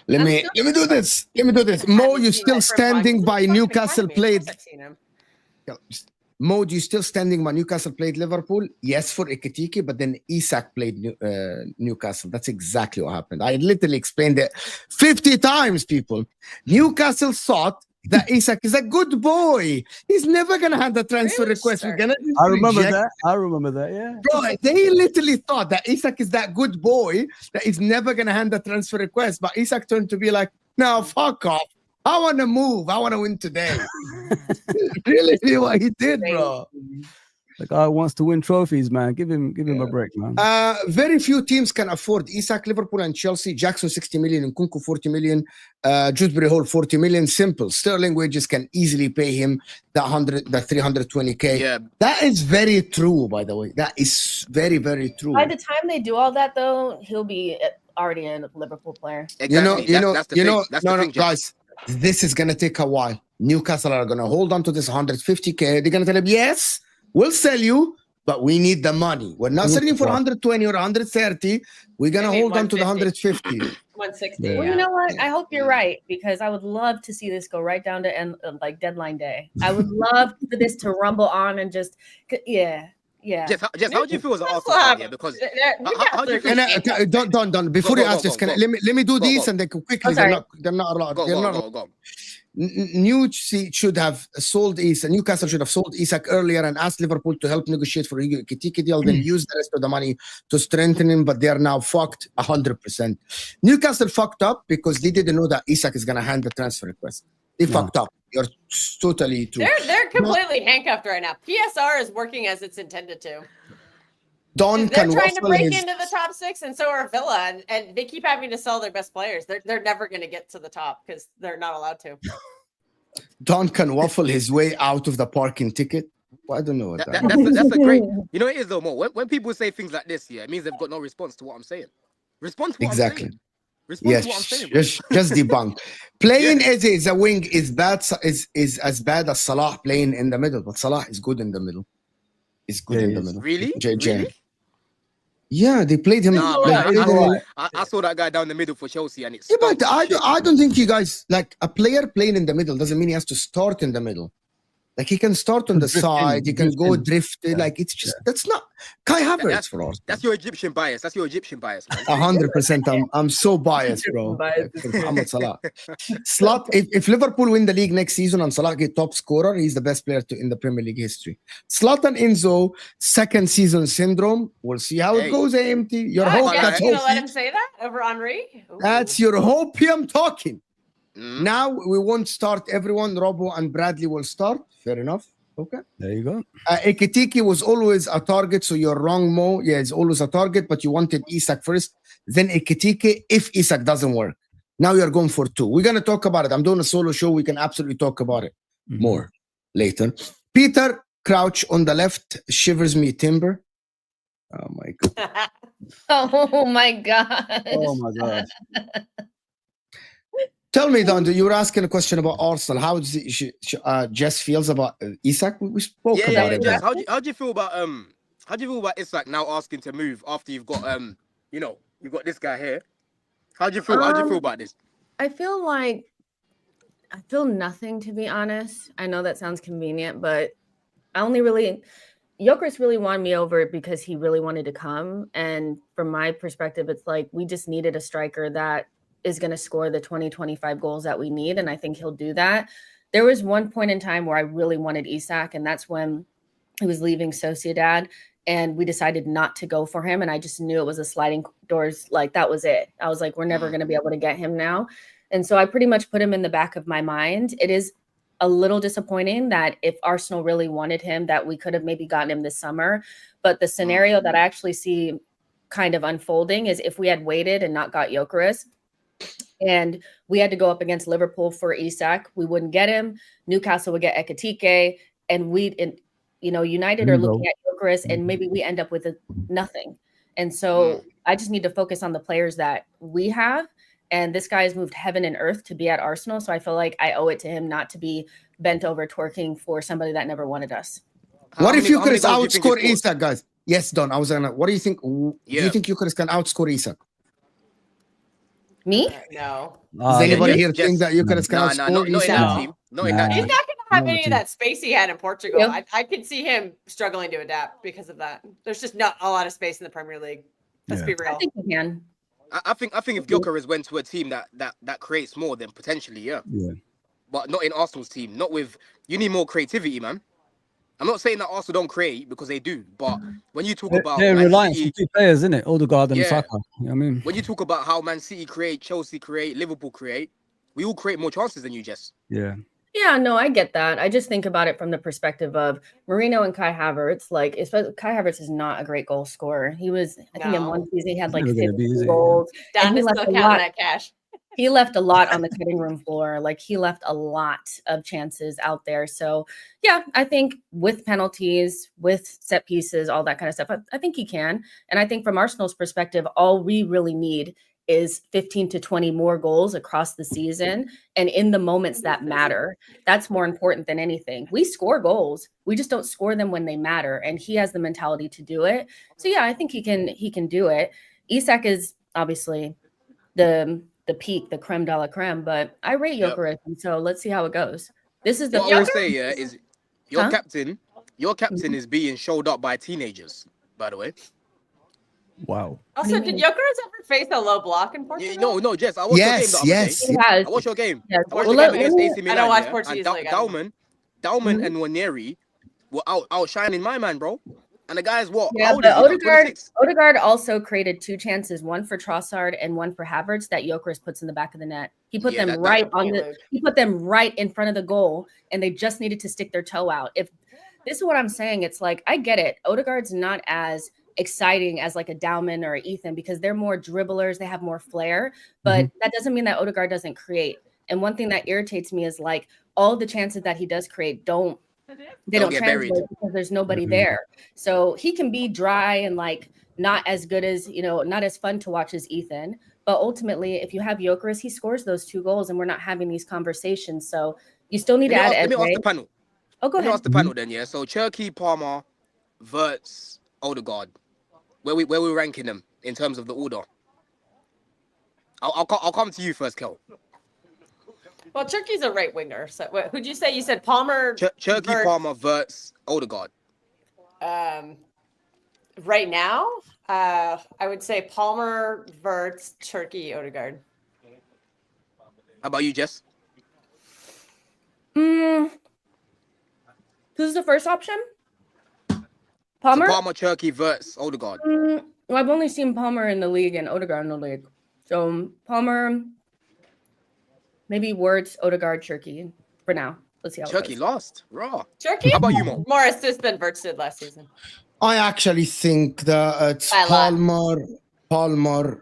Let me do this. Mo, you still standing by Newcastle played. Mo, you still standing by Newcastle played Liverpool? Yes, for Ekitike, but then Isak played Newcastle. That's exactly what happened. I literally explained it 50 times, people. Newcastle thought that Isak is a good boy. He's never gonna have the transfer request. We're gonna
I remember that. Yeah,
bro. They literally thought that Isak is that good boy that he's never gonna hand the transfer request. But Isak turned to be like, no, fuck off. I want to move. I want to win today. Really, what he did, bro.
The guy wants to win trophies, man. Give him a break, man.
Very few teams can afford Isak. Liverpool and Chelsea. Jackson 60 million, Nkunku 40 million, Dewsbury Hall 40 million. Simple. Sterling wages can easily pay him that 320k.
Yeah,
that is very true. By the way, that is very, very true.
By the time they do all that, though, he'll be already a Liverpool player.
Exactly.
Guys, this is gonna take a while. Newcastle are gonna hold on to this 150k. They're gonna tell him, yes, we'll sell you, but we need the money. We're not selling for 120 or 130. We're gonna hold on to the 150.
160.
Well, you know what? I hope you're right, because I would love to see this go right down to end, like deadline day. I would love for this to rumble on and just, yeah.
Jess, how do you feel as an Arsenal fan? Yeah, because how do you feel?
Don't. Before you ask this, let me do these and then quickly. They're not allowed.
Go.
Should have sold Isak. Newcastle should have sold Isak earlier and asked Liverpool to help negotiate for a Ekitike deal, then use the rest of the money to strengthen him. But they are now fucked 100%. Newcastle fucked up because they didn't know that Isak is gonna hand the transfer request. They fucked up. You're totally true.
They're completely handcuffed right now. PSR is working as it's intended to.
They're
trying to break into the top 6, and so are Villa, and they keep having to sell their best players. They're never going to get to the top because they're not allowed to.
Don can waffle his way out of the parking ticket. Well, I don't know what
that's a great. You know, it is though. More when people say things like this, yeah, it means they've got no response to what I'm saying. Respond to what I'm saying.
Yes, just debunk. Playing as a wing is bad. Is as bad as Salah playing in the middle, but Salah is good in the middle. Is good in the middle.
Really?
Really? Yeah, they played him.
I saw that guy down the middle for Chelsea, and it's.
Yeah, but I don't think you guys like a player playing in the middle doesn't mean he has to start in the middle. Like he can start on the side, he can go drift. Like it's just that's not Kai Havertz for us.
That's your Egyptian bias. That's your Egyptian bias, man.
100%. I'm so biased, bro. Mohamed Salah. Slot. If Liverpool win the league next season and Salah get top scorer, he's the best player in the Premier League history. Slot and Enzo, second season syndrome. We'll see how it goes. AMT. Your hope.
That's you gonna let him say that over Henry?
That's your hope. I'm talking. Now we won't start everyone. Robo and Bradley will start. Fair enough. Okay.
There you go.
Ekitike was always a target, so you're wrong, Mo. Yeah, it's always a target, but you wanted Isak first, then Ekitike if Isak doesn't work. Now you're going for 2. We're going to talk about it. I'm doing a solo show. We can absolutely talk about it more later. Peter Crouch on the left shivers me timber. Oh, my God.
Oh, my God.
Oh, my God.
Tell me, Don, you were asking a question about Arsenal. How does Jess feels about Isak? We spoke about it.
Jess, how do you feel about Isak now asking to move after you've got you've got this guy here? How do you feel? How do you feel about this?
I feel nothing, to be honest. I know that sounds convenient, but Gyökeres really won me over because he really wanted to come. And from my perspective, it's like we just needed a striker that is going to score the 20-25 goals that we need. And I think he'll do that. There was one point in time where I really wanted Isak, and that's when he was leaving Sociedad, and we decided not to go for him. And I just knew it was a sliding doors. Like that was it. I was like, we're never going to be able to get him now. And so I pretty much put him in the back of my mind. It is a little disappointing that if Arsenal really wanted him, that we could have maybe gotten him this summer. But the scenario that I actually see kind of unfolding is if we had waited and not got Gyökeres, and we had to go up against Liverpool for Isak, we wouldn't get him. Newcastle would get Ekitike, and United are looking at Gyökeres, and maybe we end up with nothing. And so I just need to focus on the players that we have. And this guy has moved heaven and earth to be at Arsenal, so I feel like I owe it to him not to be bent over twerking for somebody that never wanted us.
What if Gyökeres outscore Isak, guys? Yes, Don. What do you think? Do you think Gyökeres can outscore Isak?
Me?
No.
Does anybody here think that Gyökeres can outscore Isak?
No, in that team.
He's not going to have any of that space he had in Portugal. Yep. I could see him struggling to adapt because of that. There's just not a lot of space in the Premier League. Let's be real.
I think he can.
I think if Gyökeres went to a team that creates more, then potentially, yeah. but not in Arsenal's team. Not with. You need more creativity, man. I'm not saying that Arsenal don't create because they do, but when you talk about
they're
Man
relying
City,
on 2 players, isn't it? Odegaard and
Yeah.
Saka. You know what I mean,
when you talk about how Man City create, Chelsea create, Liverpool create, we all create more chances than you, Jess.
yeah.
Yeah, no, I get that. I just think about it from the perspective of Marino and Kai Havertz. Like, especially Kai Havertz is not a great goal scorer. He was, I think, in one season he had like
Never gonna
50
be, is he?
goals.
Down
and
to
he left
still
a
counting
lot.
that cash.
He left a lot on the cutting room floor. Like, he left a lot of chances out there. So, yeah, I think with penalties, with set pieces, all that kind of stuff, I think he can. And I think from Arsenal's perspective, all we really need is 15 to 20 more goals across the season and in the moments that matter. That's more important than anything. We score goals. We just don't score them when they matter. And he has the mentality to do it. So yeah, I think he can do it. Isak is obviously the peak, the creme de la creme, but I rate Gyökeres, and so let's see how it goes. This is the
What I will say, yeah, is your captain is being showed up by teenagers, by the way.
Wow.
Also, did Gyökeres ever face a low block in Portugal?
No, Jess, I watched your game the other day.
He has.
I watched your game.
Yes.
I watched your game against AC Milan.
I don't watch
yeah?
Portuguese
And
league.
Dalman and Waneri were outshining my man, bro. And the guy's what?
Yeah,
How old
but
is he? Like 26?
Odegaard also created 2 chances, one for Trossard and one for Havertz that Gyökeres puts in the back of the net. He put them he put them right in front of the goal, and they just needed to stick their toe out. If this is what I'm saying, it's like, I get it. Odegaard's not as exciting as like a Dalman or Ethan because they're more dribblers, they have more flair, but that doesn't mean that Odegaard doesn't create. And one thing that irritates me is like all the chances that he does create don't translate
buried
because there's nobody there. So he can be dry and like not as good as, not as fun to watch as Ethan. But ultimately, if you have Gyökeres, he scores those 2 goals and we're not having these conversations. So you still need to add
Let me ask the panel.
Oh, go ahead.
Let me ask the panel then, yeah. So Cherky, Palmer, Wirtz, Odegaard. Where we ranking them in terms of the order? I'll come to you first, Kel.
Well, Turkey's a right winger. So who'd you say? You said Palmer,
Cherky, Palmer, Wirtz, Odegaard.
Right now, I would say Palmer, Wirtz, Turkey, Odegaard.
How about you, Jess?
This is the first option. Palmer?
So Palmer, Cherky, Wirtz, Odegaard.
Well, I've only seen Palmer in the league and Odegaard in the league. So Palmer, maybe Wirtz, Odegaard, Cherky for now. Let's see how
Cherky
it goes.
lost. Raw.
Cherky?
How about you, Mo?
More assist than Wirtz did last season.
I actually think that it's Palmer,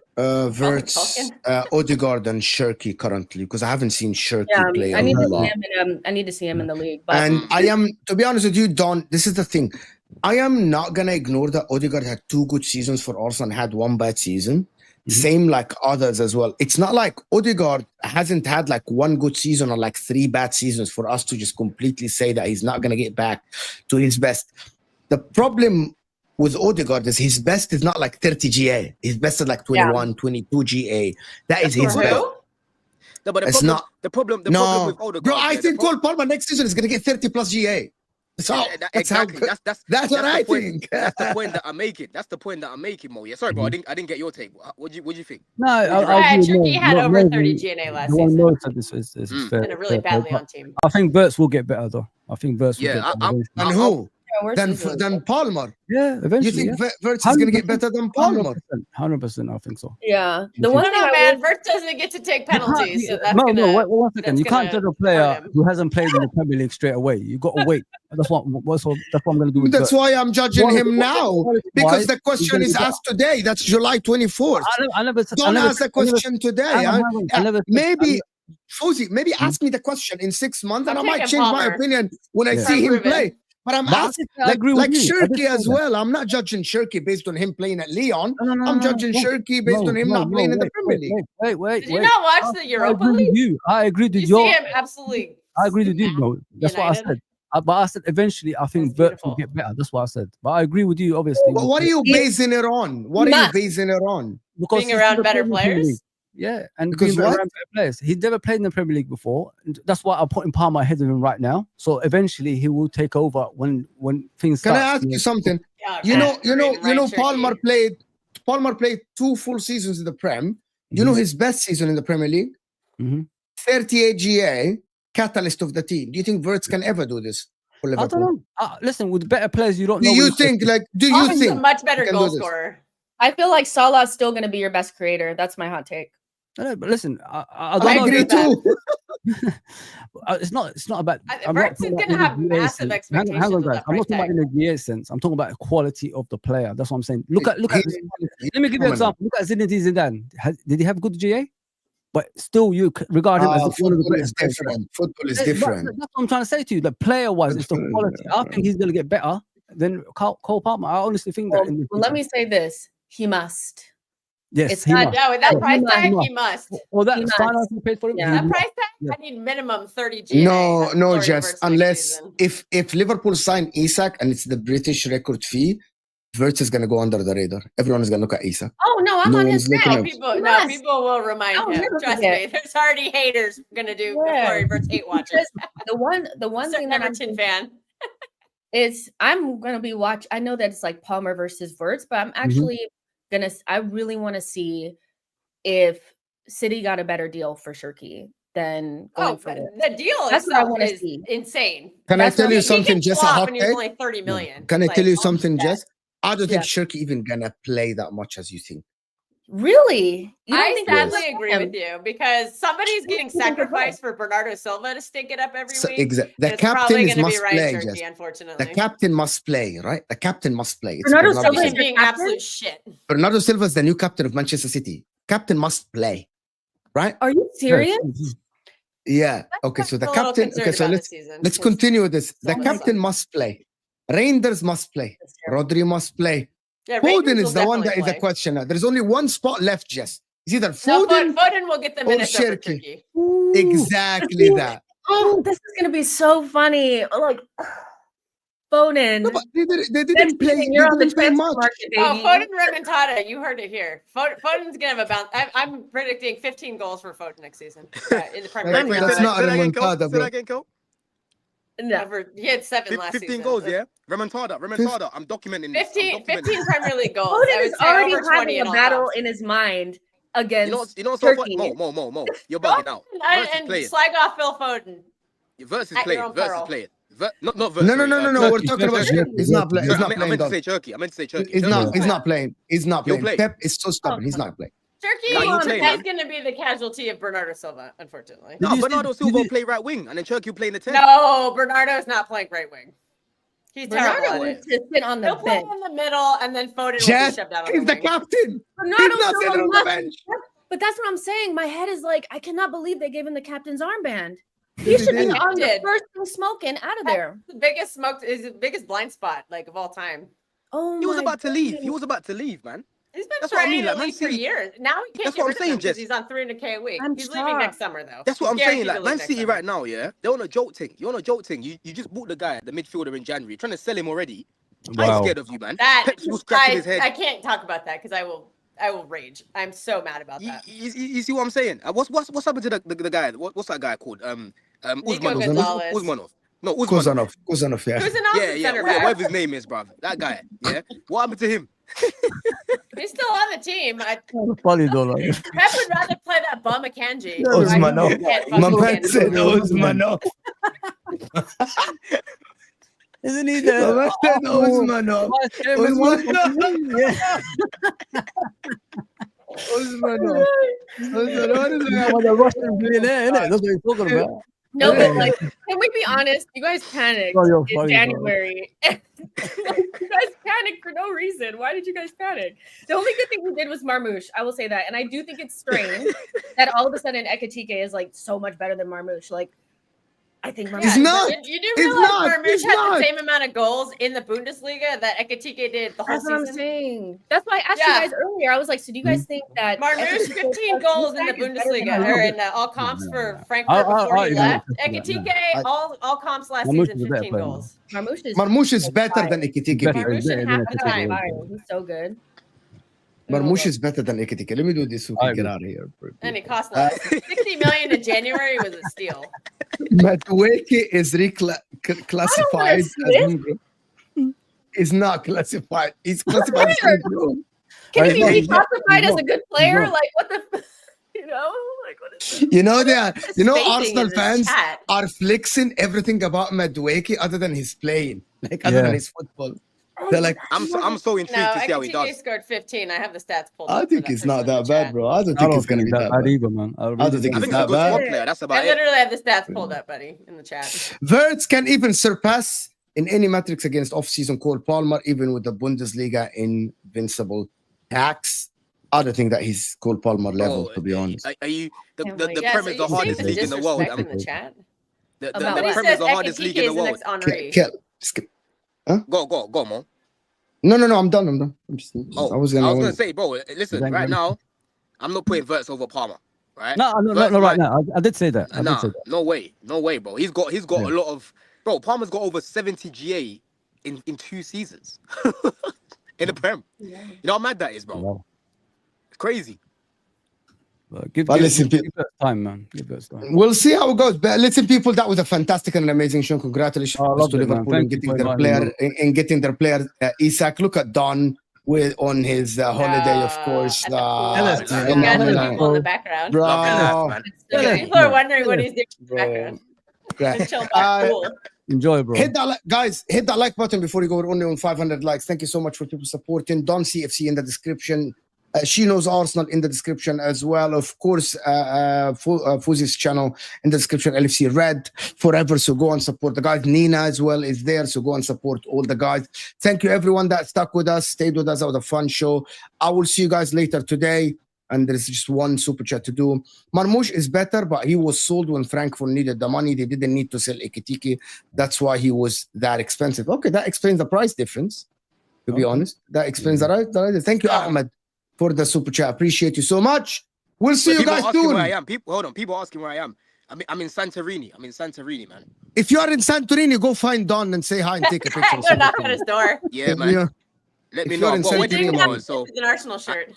Wirtz, Odegaard, and Shirky currently because I haven't seen Shirky play.
I need to see him in the league. But
and I am, to be honest with you, Don. This is the thing. I am not gonna ignore that Odegaard had 2 good seasons for Arsenal and had 1 bad season. Same like others as well. It's not like Odegaard hasn't had like 1 good season or like 3 bad seasons for us to just completely say that he's not gonna get back to his best. The problem with Odegaard is his best is not like 30 GA. His best is like 21, 22 GA. That is his best.
No, but the problem with Odegaard.
Bro, I think Cole Palmer next season is gonna get 30 plus GA. So
exactly. That's
what I think.
That's the point that I'm making. That's the point that I'm making, Mo. Yeah, sorry, bro. I didn't get your take. What do you think?
No,
Turkey had over 30 GNA last season.
Is fair,
and a really badly on team.
I think Wirtz will get better though. I think Wirtz will get better.
And who? Than Palmer.
Yeah, eventually.
You think Wirtz is going to get better than Palmer?
100%, I think so.
Yeah. The one thing
man, Wirtz doesn't get to take penalties. So that's
wait 1 second. You can't judge a player who hasn't played in the Premier League straight away. You got to wait. That's what I'm going to do.
That's why I'm judging him now. Because the question is asked today. That's July 24th. Don't ask the question today. Maybe, Fawzi, maybe ask me the question in 6 months and I might change my opinion when I see him play. But I'm asking, like Shirky as well. I'm not judging Shirky based on him playing at Lyon. I'm judging Shirky based on him not playing in the Premier League.
Wait. Did you not watch the Europa League?
I agree with you.
You see him absolutely.
I agree with you, bro. That's what I said. But I said eventually I think Wirtz will get better. That's what I said. But I agree with you, obviously.
But what are you basing it on? Because
being around better players?
Yeah, and because being around better players. He's never played in the Premier League before. That's why I'm putting Palmer ahead of him right now. So eventually he will take over when things start.
Can I ask you something? Yeah, you know, Palmer played 2 full seasons in the Prem. You know his best season in the Premier League? 38 GA. catalyst of the team. Do you think Wirtz can ever do this for Liverpool?
I don't know. Listen, with better players, you don't
Do
know.
you think
He's a much better goal scorer?
I feel like Salah's still going to be your best creator. That's my hot take.
I know, but listen, I
agree too.
It's not about.
Wirtz is going to have massive expectations.
Hang on, guys. I'm not talking about in a GA sense. I'm talking about the quality of the player. That's what I'm saying. Look at. Let me give you an example. Look at Zinedine Zidane. Did he have good GA? But still, you regard him as one of the greatest.
Football is different.
That's what I'm trying to say to you. The player-wise, it's the quality. I think he's going to get better than Cole Palmer. I honestly think that.
Well, let me say this: he must.
Yes,
it's not.
Yeah, with that price tag, he must.
Well, that finance you paid for him.
Yeah. That price tag, I need minimum 30 GA.
No, Jess. Unless if Liverpool sign Isak and it's the British record fee, Wirtz is going to go under the radar. Everyone is going to look at Isak.
Oh no, I'm on his side.
People will remind him. Trust me, there's already haters going to do Florian Wirtz hate watches.
The one thing that
Everton fan
is I'm going to be watch. I know that it's like Palmer versus Wirtz, but I'm actually I really want to see if City got a better deal for Shirky than going for it.
The deal is insane.
Can I tell you something, Jess?
He's only 30 million.
Can I tell you something, Jess? I don't think Shirky even gonna play that much as you think.
Really?
I sadly agree with you because somebody's getting sacrificed for Bernardo Silva to stick it up every week.
Exactly. The captain must play.
Shirky, unfortunately,
the captain must play, right? The captain must play.
Bernardo Silva
is being absolute shit.
Bernardo Silva is the new captain of Manchester City. Captain must play, right?
Are you serious?
Yeah. Okay. So the captain. Okay. So let's continue with this. The captain must play. Reinders must play. Rodri must play.
Yeah,
Foden is the one that is a question. There's only one spot left, Jess. It's either Foden,
Foden will get the minutes over
Shirky. Exactly that.
Oh, this is gonna be so funny. Like Foden.
No, but they didn't play. You're on the transfer market,
baby. Oh, Foden remontada. You heard it here. Foden's gonna have a bounce. I'm predicting 15 goals for Foden next season in the Premier League.
That's not a remontada, bro.
Never. He had 7 last
15
season.
goals, yeah? Remontada. I'm documenting
15 Premier League goals.
Foden is already having a battle in his mind against Turkey.
Mo. You're bugging out.
And slag off Phil Foden.
Versus playing. Not versus.
No. We're talking about Shirky. He's not playing.
I meant to say Turkey.
He's not playing. He's not playing. Pep is so stubborn. He's not playing.
Turkey is going to be the casualty of Bernardo Silva, unfortunately.
No, Bernardo Silva will play right wing, and then Turkey will play in the 10.
No, Bernardo's not playing right wing. He's
terrible at it. To sit on the
He'll play in the middle, and then Foden will be shoved out on the wing.
He's the captain.
Bernardo's
not sitting on the bench.
But that's what I'm saying. My head is like, I cannot believe they gave him the captain's armband. He should be on the first thing smoking out of there.
The biggest smoke is the biggest blind spot of all time.
Oh,
he was about to leave, man.
He's been trying to leave for years. Now he can't get rid of him because he's on 300K a week. He's leaving next summer, though.
That's what I'm saying. Like, Man City right now, yeah? They're on a joke thing. You're on a joke thing. You just bought the guy, the midfielder in January. You're trying to sell him already.
Wow.
I'm scared of you, man.
Pep's scratching his head. I can't talk about that because I will rage. I'm so mad about that.
You see what I'm saying? What's happened to the guy? What's that guy called? Usmanov. No,
Kuzanov, yeah.
Yeah, whatever his name is, brother. That guy, yeah? What happened to him?
He's still on the team.
Funny though, like.
Pep would rather play that bum Akanji.
Usmanov. My man said Usmanov.
Isn't he the
Usmanov?
Usmanov. The Russian billionaire, innit? That's what he's talking about.
No, but like, can we be honest? You guys panicked in January. You guys panicked for no reason. Why did you guys panic? The only good thing we did was Marmoush. I will say that. And I do think it's strange that all of a sudden Ekitike is like so much better than Marmoush. Like, I think Marmoush.
He's not.
You do realize Marmoush had the same amount of goals in the Bundesliga that Ekitike did the whole season?
That's what I'm saying. That's why I asked you guys earlier. I was like, so do you guys think that
Marmoush 15 goals in the Bundesliga or in all comps for Frankfurt before he left? Ekitike, all comps last season, 15 goals.
Marmoush is better than Ekitike.
Marmoush in half the time. He's so good.
Marmoush is better than Ekitike. Let me do this so we can get out of here.
And it cost less. 60 million in January was a steal.
Madueke is classified as He's not classified. He's classified as
Can he be classified as a good player? Like, what the, like, what is
You know that. You know,
Spacing
Arsenal
in this
fans
chat.
are flexing everything about Madueke other than his playing, like other than his football. They're like,
I'm so intrigued
No,
to see how he
Ekitike
does.
scored 15. I have the stats pulled
I
up.
think it's not that bad, bro. I don't think it's gonna be that bad.
either, man.
I don't think
I
it's
think he's a
that
good
bad.
squad player. That's about
I
it.
literally have the stats pulled up, buddy, in the chat.
Wirtz can even surpass in any metrics against off-season Cole Palmer, even with the Bundesliga invincible tax. I don't think that he's Cole Palmer level, to be honest.
Are you the
Yeah,
Prem
so
is
you
the hardest
seeing
league in the world?
disrespect in the chat?
The
About
But he
what?
Prem
says
is the hardest
Ekitike
league in
is
the
the
world.
next Henri.
Go, man.
No, I'm done. I'm just.
Oh,
I was gonna
say, bro. Listen, right now, I'm not putting Wirtz over Palmer, right?
No, right now. I did say that.
No way, bro. He's got a lot of, bro. Palmer's got over 70 GA in 2 seasons in the Prem. You know how mad that is, bro.
Wow.
It's crazy.
Give it time, man. Give it time.
We'll see how it goes. But listen, people, that was a fantastic and an amazing show. Congratulations to Liverpool in getting their player, Isak. Look at Don on his holiday, of course.
You got people in the background.
Bro.
People are wondering what he's doing in the background. Chill back, cool.
Enjoy, bro.
Hit that like button before you go. We're only on 500 likes. Thank you so much for people supporting. Don CFC in the description. She knows Arsenal in the description as well. Of course, Fuzi's channel in the description. LFC Red forever. So go and support the guys. Nina as well is there. So go and support all the guys. Thank you, everyone that stuck with us, stayed with us. That was a fun show. I will see you guys later today. And there's just one super chat to do. Marmoush is better, but he was sold when Frankfurt needed the money. They didn't need to sell Ekitike. That's why he was that expensive. Okay, that explains the price difference, to be honest. That explains the right. Thank you, Ahmed, for the super chat. Appreciate you so much. We'll see you guys soon.
Where I am. People asking where I am. I'm in Santorini. Man.
If you are in Santorini, go find Don and say hi and take a picture.
Go knock on his door.
Yeah, man.
Yeah.
Let me know.
It's an Arsenal shirt.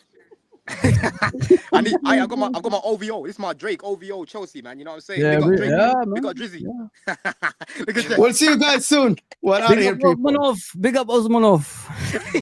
I got my OVO. This is my Drake OVO Chelsea, man. You know what I'm saying?
Yeah,
we got
Drizzy.
Look at that.
We'll see you guys soon. We're out of here, people.
Big up Osmanov.